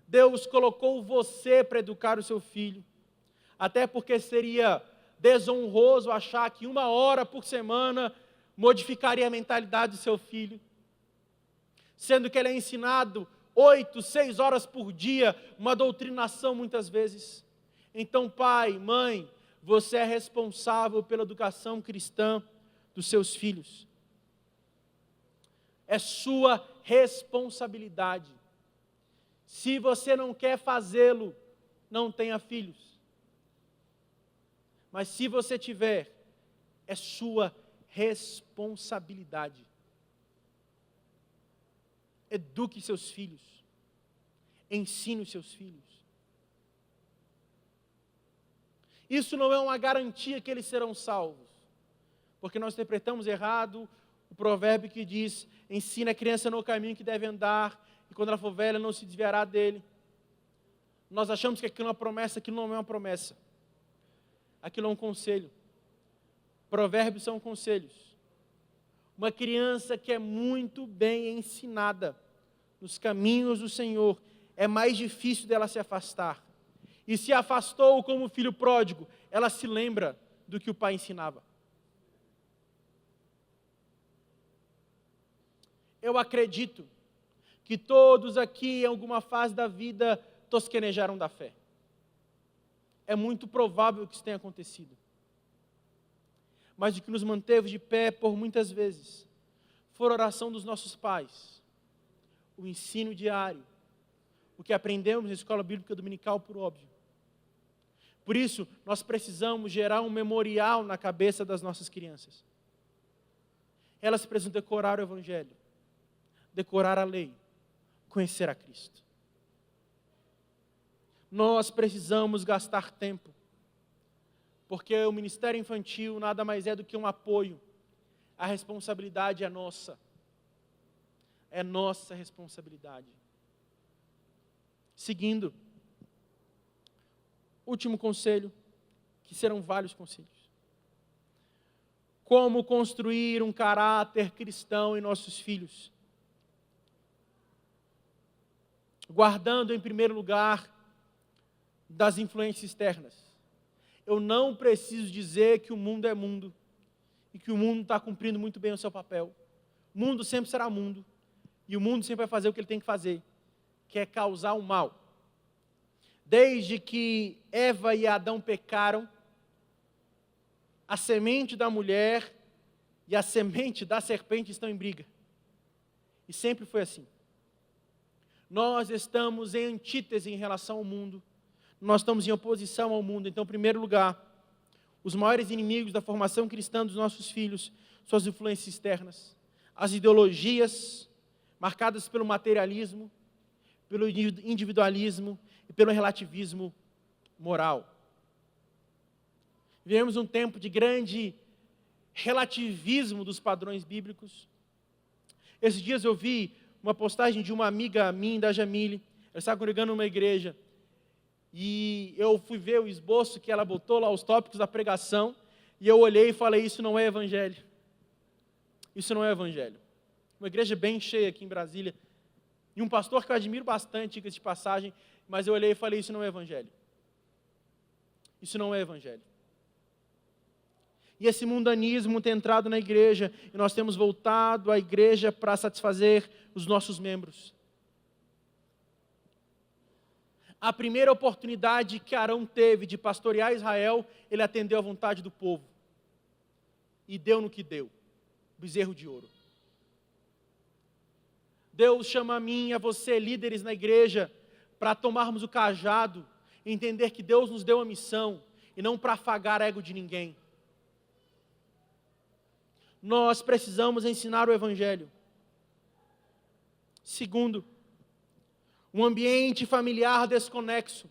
Speaker 1: Deus colocou você para educar o seu filho. Até porque seria desonroso achar que 1 hora por semana modificaria a mentalidade do seu filho. Sendo que ele é ensinado 8, 6 horas por dia, uma doutrinação muitas vezes. Então, pai, mãe, você é responsável pela educação cristã dos seus filhos. É sua responsabilidade. Se você não quer fazê-lo, não tenha filhos. Mas se você tiver, é sua responsabilidade. Eduque seus filhos. Ensine os seus filhos. Isso não é uma garantia que eles serão salvos. Porque nós interpretamos errado o provérbio que diz: ensina a criança no caminho que deve andar, e quando ela for velha não se desviará dele. Nós achamos que aquilo é uma promessa, aquilo não é uma promessa. Aquilo é um conselho. Provérbios são conselhos. Uma criança que é muito bem ensinada nos caminhos do Senhor, é mais difícil dela se afastar. E se afastou como filho pródigo, ela se lembra do que o pai ensinava. Eu acredito que todos aqui, em alguma fase da vida, tosquenejaram da fé. é muito provável que isso tenha acontecido. Mas o que nos manteve de pé por muitas vezes foi a oração dos nossos pais, o ensino diário, o que aprendemos na escola bíblica dominical, por óbvio. Por isso, nós precisamos gerar um memorial na cabeça das nossas crianças. Elas precisam decorar o Evangelho, decorar a lei, conhecer a Cristo. Nós precisamos gastar tempo, porque o ministério infantil nada mais é do que um apoio. A responsabilidade é nossa. É nossa responsabilidade. Seguindo, último conselho, que serão vários conselhos. Como construir um caráter cristão em nossos filhos? Guardando em primeiro lugar das influências externas. Eu não preciso dizer que o mundo é mundo e que o mundo está cumprindo muito bem o seu papel. O mundo sempre será mundo e o mundo sempre vai fazer o que ele tem que fazer, que é causar o mal. Desde que Eva e Adão pecaram, a semente da mulher e a semente da serpente estão em briga. E sempre foi assim. Nós estamos em antítese em relação ao mundo. Nós estamos em oposição ao mundo. Então, em primeiro lugar, os maiores inimigos da formação cristã dos nossos filhos são as influências externas. As ideologias marcadas pelo materialismo, pelo individualismo e pelo relativismo moral. Vivemos um tempo de grande relativismo dos padrões bíblicos. Esses dias eu vi uma postagem de uma amiga minha, da Jamile. Ela estava congregando numa igreja. E eu fui ver o esboço que ela botou lá, os tópicos da pregação. E eu olhei e falei, isso não é evangelho. Isso não é evangelho. Uma igreja bem cheia aqui em Brasília. E um pastor que eu admiro bastante, diga-se de passagem. Mas eu olhei e falei, isso não é evangelho. Isso não é evangelho. E esse mundanismo tem entrado na igreja, e nós temos voltado à igreja para satisfazer os nossos membros. A primeira oportunidade que Arão teve de pastorear Israel, ele atendeu à vontade do povo. E deu no que deu, bezerro de ouro. Deus chama a mim e a você, líderes na igreja, para tomarmos o cajado, e entender que Deus nos deu a missão, e não para afagar o ego de ninguém. Nós precisamos ensinar o Evangelho. Segundo, um ambiente familiar desconexo.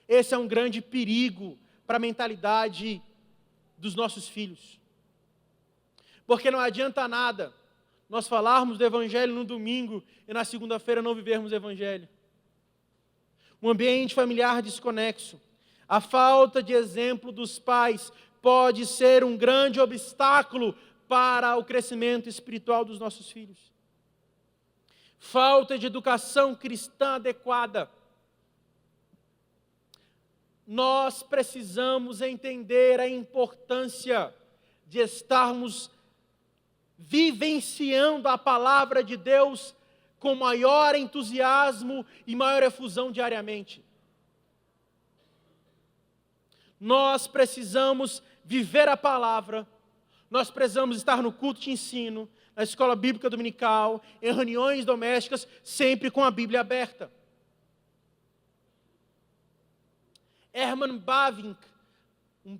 Speaker 1: Esse é um grande perigo para a mentalidade dos nossos filhos. Porque não adianta nada nós falarmos do Evangelho no domingo e na segunda-feira não vivermos o Evangelho. Um ambiente familiar desconexo. A falta de exemplo dos pais pode ser um grande obstáculo para o crescimento espiritual dos nossos filhos. Falta de educação cristã adequada. Nós precisamos entender a importância de estarmos vivenciando a palavra de Deus com maior entusiasmo e maior efusão diariamente. Nós precisamos viver a palavra. Nós precisamos estar no culto de ensino, na escola bíblica dominical, em reuniões domésticas, sempre com a Bíblia aberta. Herman Bavinck, um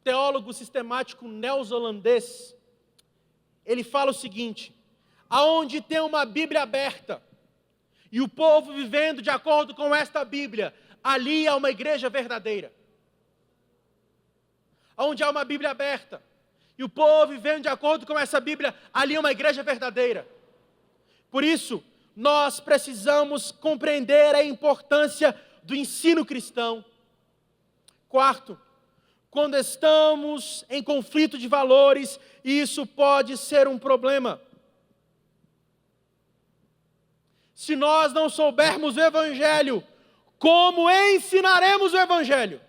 Speaker 1: teólogo sistemático neozelandês, ele fala o seguinte: aonde tem uma Bíblia aberta, e o povo vivendo de acordo com esta Bíblia, ali há uma igreja verdadeira. Aonde há uma Bíblia aberta, e o povo vivendo de acordo com essa Bíblia, ali é uma igreja verdadeira. Por isso, nós precisamos compreender a importância do ensino cristão. Quarto, quando estamos em conflito de valores, isso pode ser um problema. Se nós não soubermos o Evangelho, como ensinaremos o Evangelho?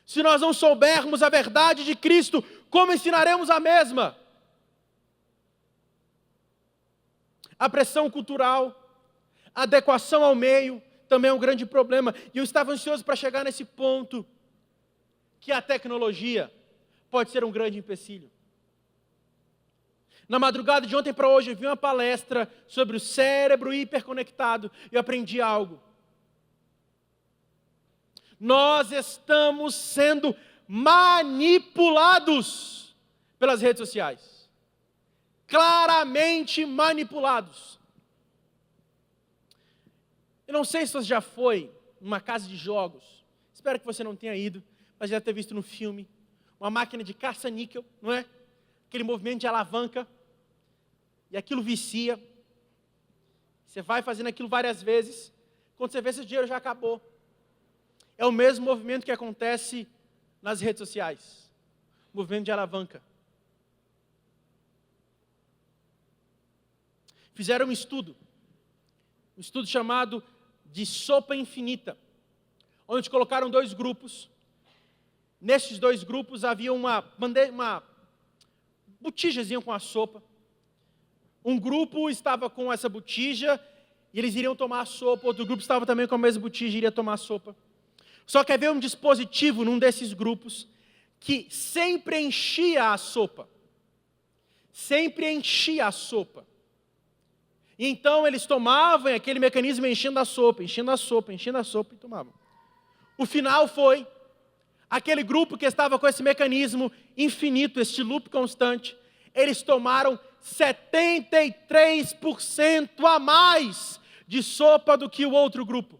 Speaker 1: Se nós não soubermos a verdade de Cristo, como ensinaremos a mesma? A pressão cultural, Adequação ao meio também é um grande problema. E eu estava ansioso para chegar nesse ponto, que a tecnologia pode ser um grande empecilho. Na madrugada de ontem para hoje, eu vi uma palestra sobre o cérebro hiperconectado e eu aprendi algo. Nós estamos sendo manipulados pelas redes sociais. Claramente manipulados. Eu não sei se você já foi numa casa de jogos. Espero que você não tenha ido, mas já ter visto no filme. Uma máquina de caça-níquel, não é? Aquele movimento de alavanca. E aquilo vicia. Você vai fazendo aquilo várias vezes. Quando você vê, seu dinheiro já acabou. É o mesmo movimento que acontece nas redes sociais. Movimento de alavanca. Fizeram um estudo chamado de sopa infinita, onde colocaram 2 grupos. Nesses 2 grupos havia uma botijazinha com a sopa. Um grupo estava com essa botija e eles iriam tomar a sopa. Outro grupo estava também com a mesma botija e iria tomar a sopa. Só que havia um dispositivo num desses grupos que sempre enchia a sopa. Sempre enchia a sopa. E então eles tomavam aquele mecanismo enchendo a sopa, enchendo a sopa, enchendo a sopa e tomavam. O final foi aquele grupo que estava com esse mecanismo infinito, este loop constante. Eles tomaram 73% a mais de sopa do que o outro grupo.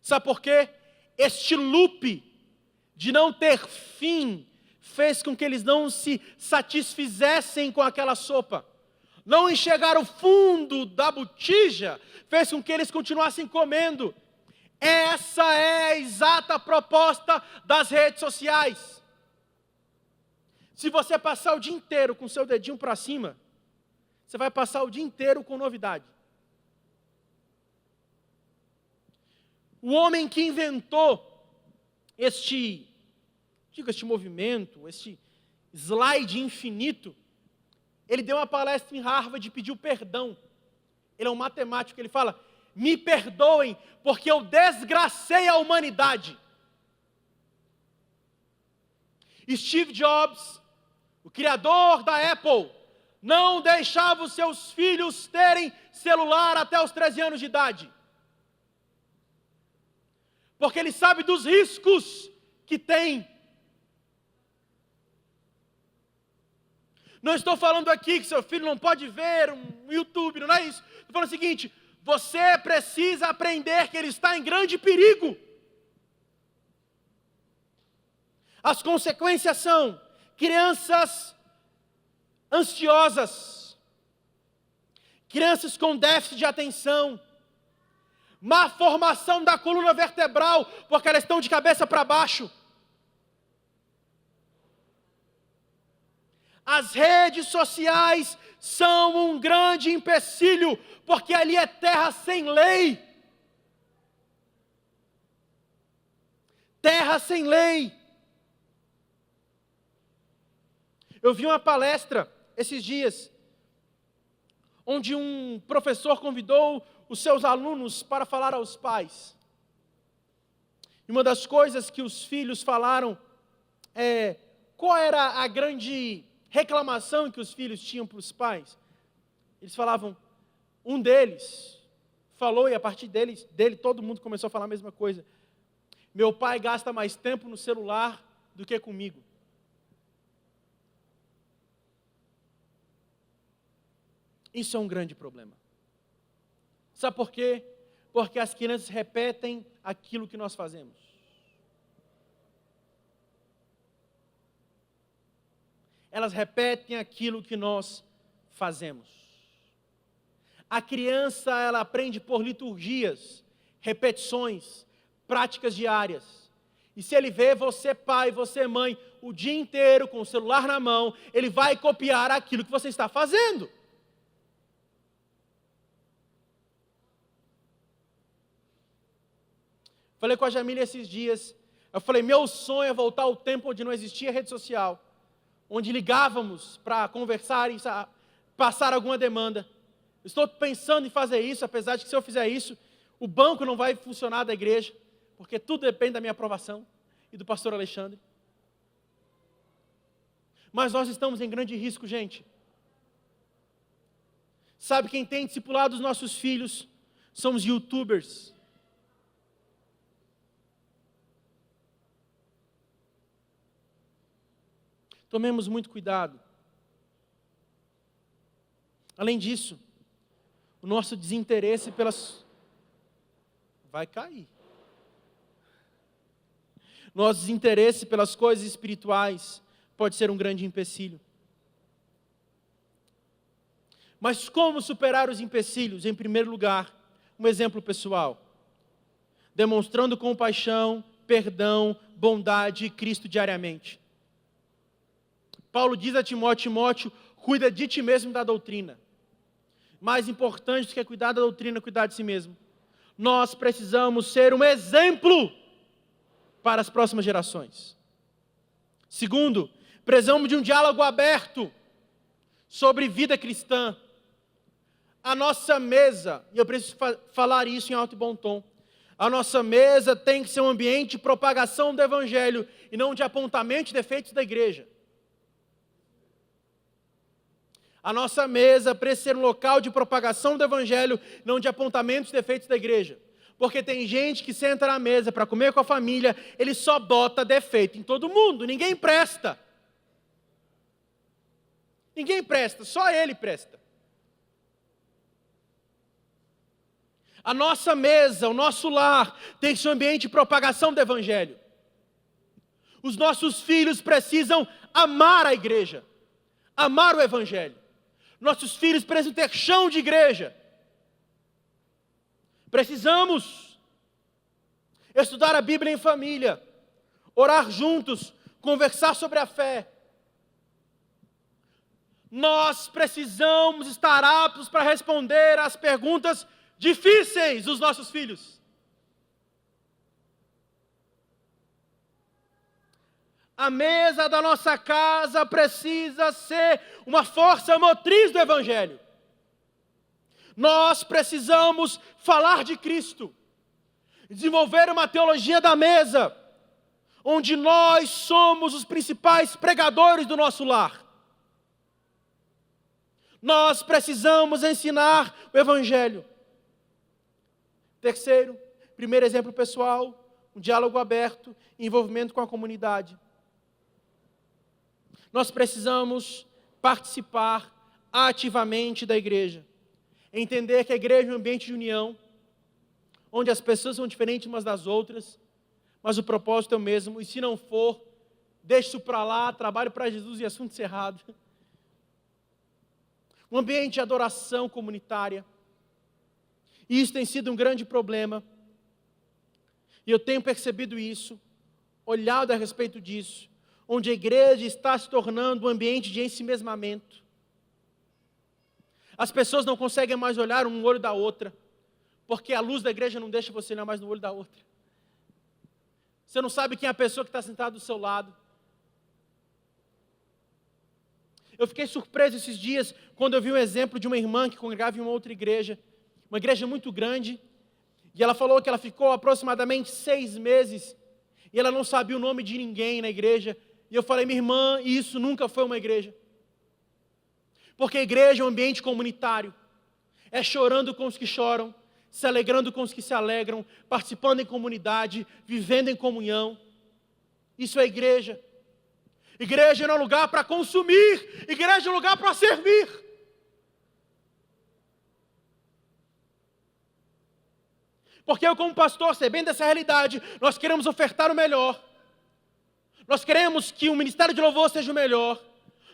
Speaker 1: Sabe por quê? Este loop de não ter fim fez com que eles não se satisfizessem com aquela sopa. Não enxergar o fundo da botija fez com que eles continuassem comendo. Essa é a exata proposta das redes sociais. Se você passar o dia inteiro com o seu dedinho para cima, você vai passar o dia inteiro com novidade. O homem que inventou este movimento, este slide infinito, ele deu uma palestra em Harvard e pediu perdão. Ele é um matemático, ele fala: me perdoem, porque eu desgracei a humanidade. Steve Jobs, o criador da Apple, não deixava os seus filhos terem celular até os 13 anos de idade. Porque ele sabe dos riscos que tem. Não estou falando aqui que seu filho não pode ver um YouTube, não é isso. Estou falando o seguinte: você precisa aprender que ele está em grande perigo. As consequências são crianças ansiosas, crianças com déficit de atenção, má formação da coluna vertebral, porque elas estão de cabeça para baixo. As redes sociais são um grande empecilho, porque ali é terra sem lei. Terra sem lei. Eu vi uma palestra esses dias, onde um professor convidou os seus alunos para falar aos pais. E uma das coisas que os filhos falaram é: qual era a grande reclamação que os filhos tinham para os pais? Eles falavam, um deles falou, e a partir dele todo mundo começou a falar a mesma coisa: meu pai gasta mais tempo no celular do que comigo. Isso é um grande problema. Sabe por quê? Porque as crianças repetem aquilo que nós fazemos. Elas repetem aquilo que nós fazemos. A criança, ela aprende por liturgias, repetições, práticas diárias. E se ele vê você pai, você mãe, o dia inteiro com o celular na mão, ele vai copiar aquilo que você está fazendo. Falei com a Jamília esses dias, eu falei, meu sonho é voltar ao tempo onde não existia rede social, onde ligávamos para conversar e passar alguma demanda. Estou pensando em fazer isso, apesar de que se eu fizer isso, o banco não vai funcionar da igreja, porque tudo depende da minha aprovação e do pastor Alexandre. Mas nós estamos em grande risco, gente. Sabe quem tem discipulado os nossos filhos? São os YouTubers. Tomemos muito cuidado. Além disso, o nosso desinteresse pelas... vai cair. Nosso desinteresse pelas coisas espirituais pode ser um grande empecilho. Mas como superar os empecilhos? Em primeiro lugar, um exemplo pessoal. Demonstrando compaixão, perdão, bondade e Cristo diariamente. Paulo diz a Timóteo, cuida de ti mesmo da doutrina. Mais importante do que cuidar da doutrina, cuidar de si mesmo. Nós precisamos ser um exemplo para as próximas gerações. Segundo, precisamos de um diálogo aberto sobre vida cristã. A nossa mesa, e eu preciso falar isso em alto e bom tom, a nossa mesa tem que ser um ambiente de propagação do Evangelho e não de apontamento de defeitos da igreja. A nossa mesa precisa ser um local de propagação do Evangelho, não de apontamento de defeitos da igreja. Porque tem gente que senta na mesa para comer com a família, ele só bota defeito em todo mundo, ninguém presta. Ninguém presta, só ele presta. A nossa mesa, o nosso lar, tem que ser um ambiente de propagação do Evangelho. Os nossos filhos precisam amar a igreja, amar o Evangelho. Nossos filhos precisam ter chão de igreja. Precisamos estudar a Bíblia em família, orar juntos, conversar sobre a fé. Nós precisamos estar aptos para responder às perguntas difíceis dos nossos filhos. A mesa da nossa casa precisa ser uma força motriz do Evangelho. Nós precisamos falar de Cristo, desenvolver uma teologia da mesa, onde nós somos os principais pregadores do nosso lar. Nós precisamos ensinar o Evangelho. Terceiro, primeiro exemplo pessoal, um diálogo aberto, envolvimento com a comunidade. Nós precisamos participar ativamente da igreja. Entender que a igreja é um ambiente de união, onde as pessoas são diferentes umas das outras, mas o propósito é o mesmo, e se não for, deixe isso para lá, trabalhe para Jesus e assunto encerrado. Um ambiente de adoração comunitária. E isso tem sido um grande problema. E eu tenho percebido isso, olhado a respeito disso, onde a igreja está se tornando um ambiente de ensimesmamento. As pessoas não conseguem mais olhar um no olho da outra, porque a luz da igreja não deixa você olhar mais no olho da outra. Você não sabe quem é a pessoa que está sentada do seu lado. Eu fiquei surpreso esses dias, quando eu vi um exemplo de uma irmã que congregava em uma outra igreja, uma igreja muito grande, e ela falou que ela ficou aproximadamente 6 meses, e ela não sabia o nome de ninguém na igreja, e eu falei, minha irmã, isso nunca foi uma igreja. Porque a igreja é um ambiente comunitário, é chorando com os que choram, se alegrando com os que se alegram, participando em comunidade, vivendo em comunhão. Isso é igreja. Igreja não é um lugar para consumir, igreja é um lugar para servir. Porque eu, como pastor, sabendo dessa realidade, nós queremos ofertar o melhor. Nós queremos que o ministério de louvor seja o melhor.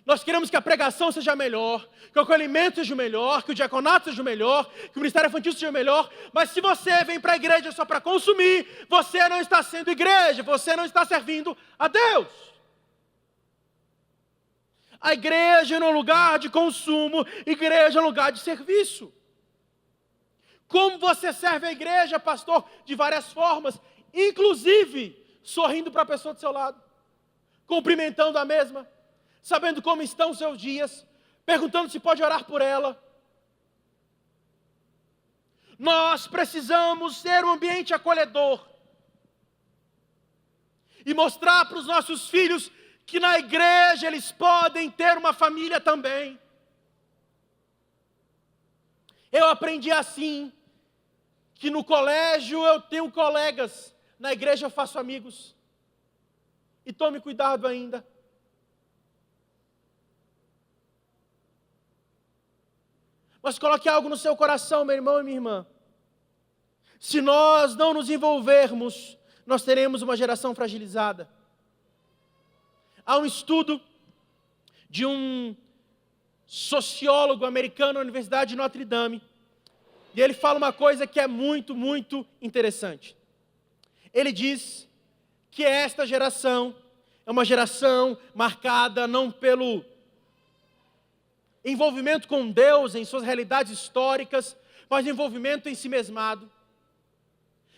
Speaker 1: Nós queremos que a pregação seja melhor, que o acolhimento seja o melhor, que o diaconato seja o melhor, que o ministério infantil seja o melhor. Mas se você vem para a igreja só para consumir, você não está sendo igreja, você não está servindo a Deus. A igreja não é um lugar de consumo, igreja é um lugar de serviço. Como você serve a igreja, pastor? De várias formas, inclusive sorrindo para a pessoa do seu lado, cumprimentando a mesma, sabendo como estão os seus dias, perguntando se pode orar por ela. Nós precisamos ser um ambiente acolhedor e mostrar para os nossos filhos que na igreja eles podem ter uma família também. Eu aprendi assim, que no colégio eu tenho colegas, na igreja eu faço amigos. E tome cuidado ainda. Mas coloque algo no seu coração, meu irmão e minha irmã. Se nós não nos envolvermos, nós teremos uma geração fragilizada. Há um estudo de um sociólogo americano na Universidade de Notre Dame, e ele fala uma coisa que é muito, muito interessante. Ele diz que esta geração é uma geração marcada não pelo envolvimento com Deus em suas realidades históricas, mas envolvimento em si mesmado.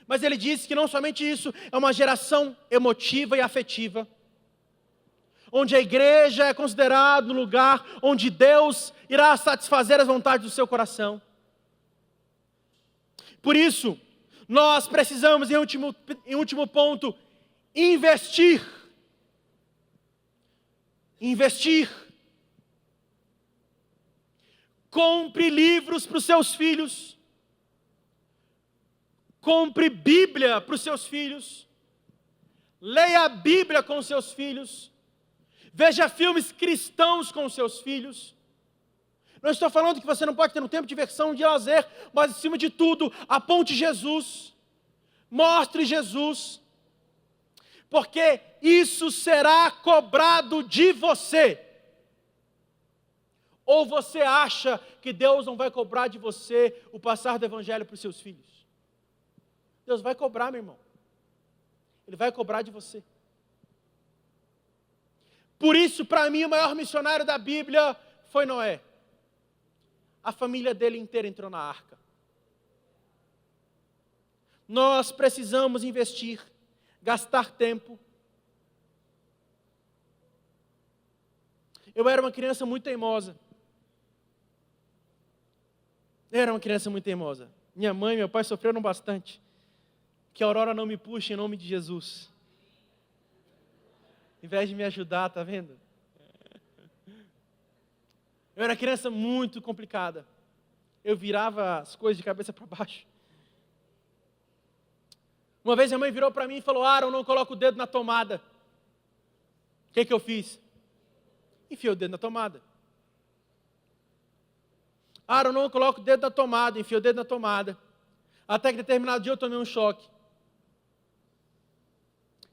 Speaker 1: Mas ele diz que não somente isso, é uma geração emotiva e afetiva, onde a igreja é considerada um lugar onde Deus irá satisfazer as vontades do seu coração. Por isso, nós precisamos, em último ponto, investir. Compre livros para os seus filhos. Compre Bíblia para os seus filhos. Leia a Bíblia com os seus filhos. Veja filmes cristãos com os seus filhos. Não estou falando que você não pode ter um tempo de diversão, de lazer, mas acima de tudo, aponte Jesus. Mostre Jesus. Porque isso será cobrado de você. Ou você acha que Deus não vai cobrar de você o passar do evangelho para os seus filhos? Deus vai cobrar, meu irmão. Ele vai cobrar de você. Por isso, para mim, o maior missionário da Bíblia foi Noé. A família dele inteira entrou na arca. Nós precisamos investir, gastar tempo. Eu era uma criança muito teimosa. Minha mãe e meu pai sofreram bastante. Que a Aurora não me puxe em nome de Jesus. Em vez de me ajudar, tá vendo? Eu era criança muito complicada. Eu virava as coisas de cabeça para baixo. Uma vez a mãe virou para mim e falou: Aaron, não coloca o dedo na tomada. O que eu fiz? Enfiei o dedo na tomada. Aaron, não coloca o dedo na tomada. Enfiei o dedo na tomada. Até que determinado dia eu tomei um choque.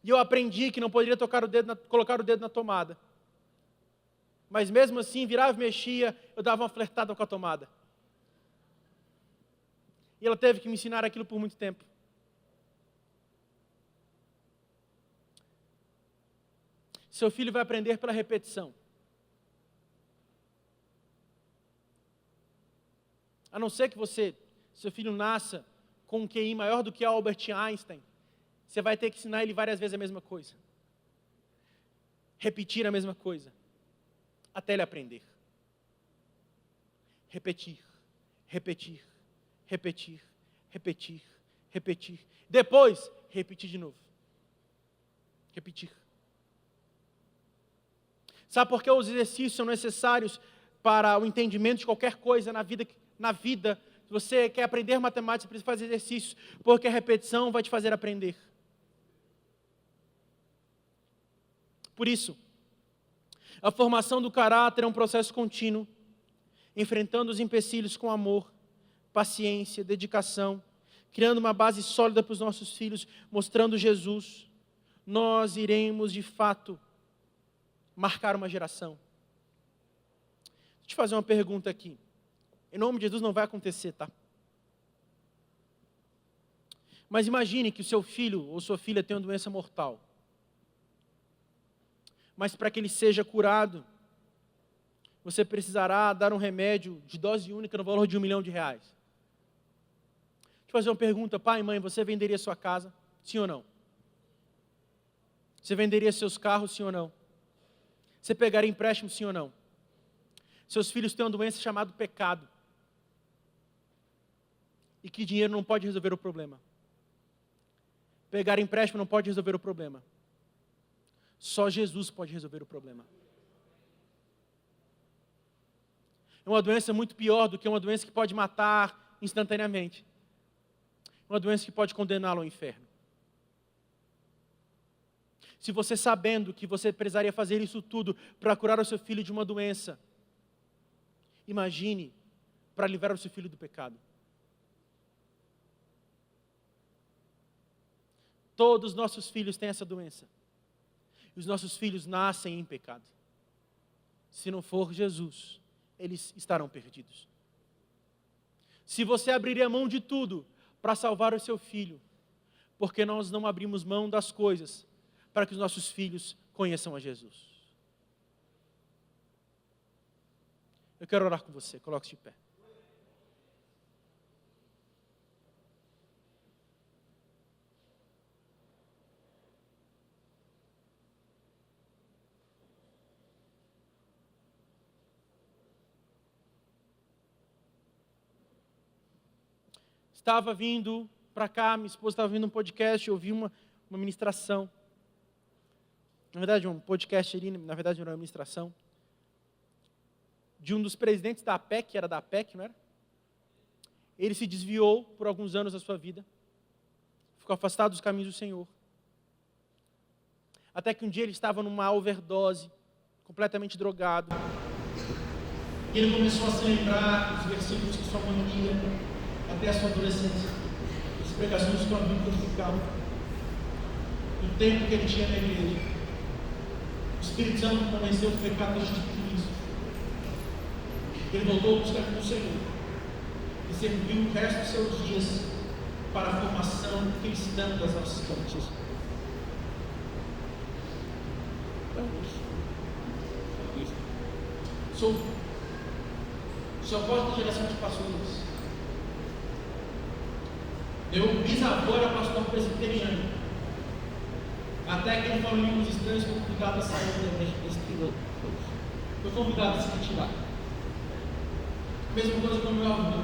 Speaker 1: E eu aprendi que não poderia colocar o dedo na tomada. Mas mesmo assim, virava e mexia, eu dava uma flertada com a tomada. E ela teve que me ensinar aquilo por muito tempo. Seu filho vai aprender pela repetição. A não ser que seu filho nasça com um QI maior do que Albert Einstein, você vai ter que ensinar ele várias vezes a mesma coisa. Repetir a mesma coisa. Até ele aprender. Repetir. Depois, repetir de novo. Repetir. Sabe por que os exercícios são necessários para o entendimento de qualquer coisa na vida? Se você quer aprender matemática, você precisa fazer exercícios, porque a repetição vai te fazer aprender. Por isso, a formação do caráter é um processo contínuo, enfrentando os empecilhos com amor, paciência, dedicação, criando uma base sólida para os nossos filhos, mostrando Jesus. Nós iremos, de fato, marcar uma geração. Deixa eu te fazer uma pergunta aqui. Em nome de Jesus não vai acontecer, tá? Mas imagine que o seu filho ou sua filha tem uma doença mortal. Mas para que ele seja curado, você precisará dar um remédio de dose única no valor de R$1 milhão. Deixa eu fazer uma pergunta, pai e mãe, você venderia sua casa? Sim ou não? Você venderia seus carros? Sim ou não? Você pegaria empréstimo? Sim ou não? Seus filhos têm uma doença chamada pecado. e que dinheiro não pode resolver o problema. Pegar empréstimo não pode resolver o problema. Só Jesus pode resolver o problema. É uma doença muito pior do que uma doença que pode matar instantaneamente. Uma doença que pode condená-lo ao inferno. Se você, sabendo que você precisaria fazer isso tudo para curar o seu filho de uma doença, imagine para livrar o seu filho do pecado. Todos os nossos filhos têm essa doença. E os nossos filhos nascem em pecado. Se não for Jesus, eles estarão perdidos. Se você abriria mão de tudo para salvar o seu filho, porque nós não abrimos mão das coisas para que os nossos filhos conheçam a Jesus? Eu quero orar com você, coloque-se de pé. Estava vindo para cá, minha esposa estava vindo um podcast, eu ouvi uma ministração. Na verdade, um podcast ali, na verdade, era uma ministração. De um dos presidentes da APEC, era da APEC, não era? Ele se desviou por alguns anos da sua vida. Ficou afastado dos caminhos do Senhor. Até que um dia ele estava numa overdose, completamente drogado. E ele começou a se lembrar dos versículos que sua mãe lia até a sua adolescência, as pregações que a Bíblia publicava, o tempo que ele tinha na igreja. O Espírito Santo convenceu do pecado de Cristo. Ele voltou para os caminhos do Senhor e serviu o resto dos seus dias para a formação cristã das nossas igrejas. Sou voz da geração de pastores. Meu bisavô era pastor presbiteriano. Até que ele falou em línguas estranhas, foi convidado a sair da igreja. Foi convidado a se retirar. Mesma coisa com o meu avô,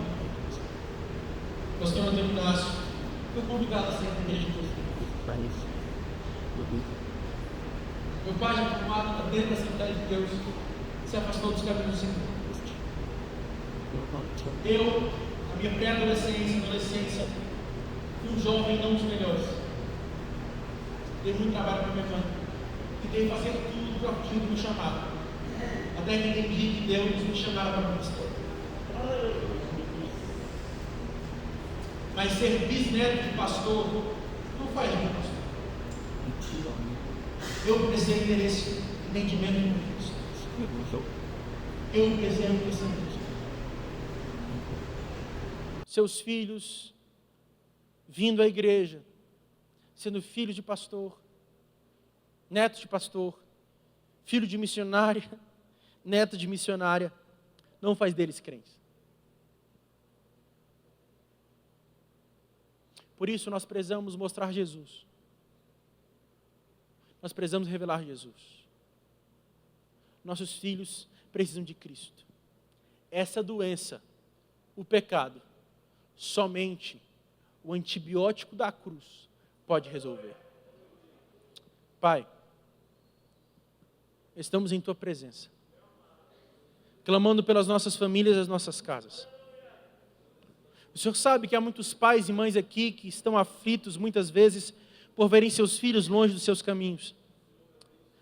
Speaker 1: pastor Antônio Inácio, foi convidado a sair da igreja. Meu pai, formado dentro da Assembleia de Deus, se afastou dos caminhos do Senhor. Eu, na minha pré-adolescência, adolescência, fui um jovem não dos melhores. Dei muito trabalho para minha mãe. Tentei fazer tudo para aquilo do meu chamado. Até que entendi que Deus me chamava para pastor. Mas ser bisneto de pastor não faz de mim pastor. Eu precisei ter esse entendimento com Deus. Eu precisei ter esse entendimento. Seus filhos vindo à igreja, sendo filho de pastor, neto de pastor, filho de missionária, neto de missionária, não faz deles crentes. Por isso nós precisamos mostrar Jesus. Nós precisamos revelar Jesus. Nossos filhos precisam de Cristo. Essa doença, o pecado, somente o antibiótico da cruz pode resolver. Pai, estamos em Tua presença, clamando pelas nossas famílias e as nossas casas. O Senhor sabe que há muitos pais e mães aqui que estão aflitos muitas vezes por verem seus filhos longe dos seus caminhos.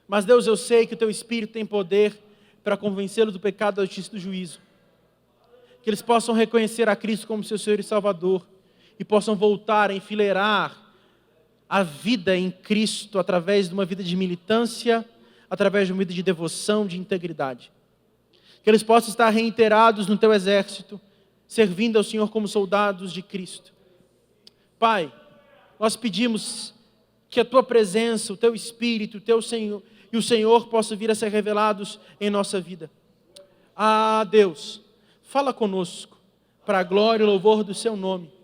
Speaker 1: Mas Deus, eu sei que o Teu Espírito tem poder para convencê-los do pecado, da justiça e do juízo. Que eles possam reconhecer a Cristo como seu Senhor e Salvador e possam voltar a enfileirar a vida em Cristo através de uma vida de militância, através de uma vida de devoção, de integridade. Que eles possam estar reiterados no Teu exército, servindo ao Senhor como soldados de Cristo. Pai, nós pedimos que a Tua presença, o Teu Espírito, o Teu Senhor e o Senhor possam vir a ser revelados em nossa vida. Ah, Deus, fala conosco, para a glória e louvor do Seu nome.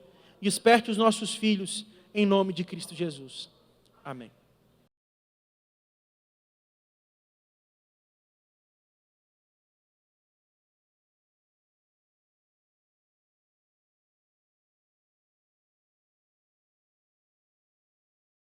Speaker 1: Desperte os nossos filhos, em nome de Cristo Jesus. Amém.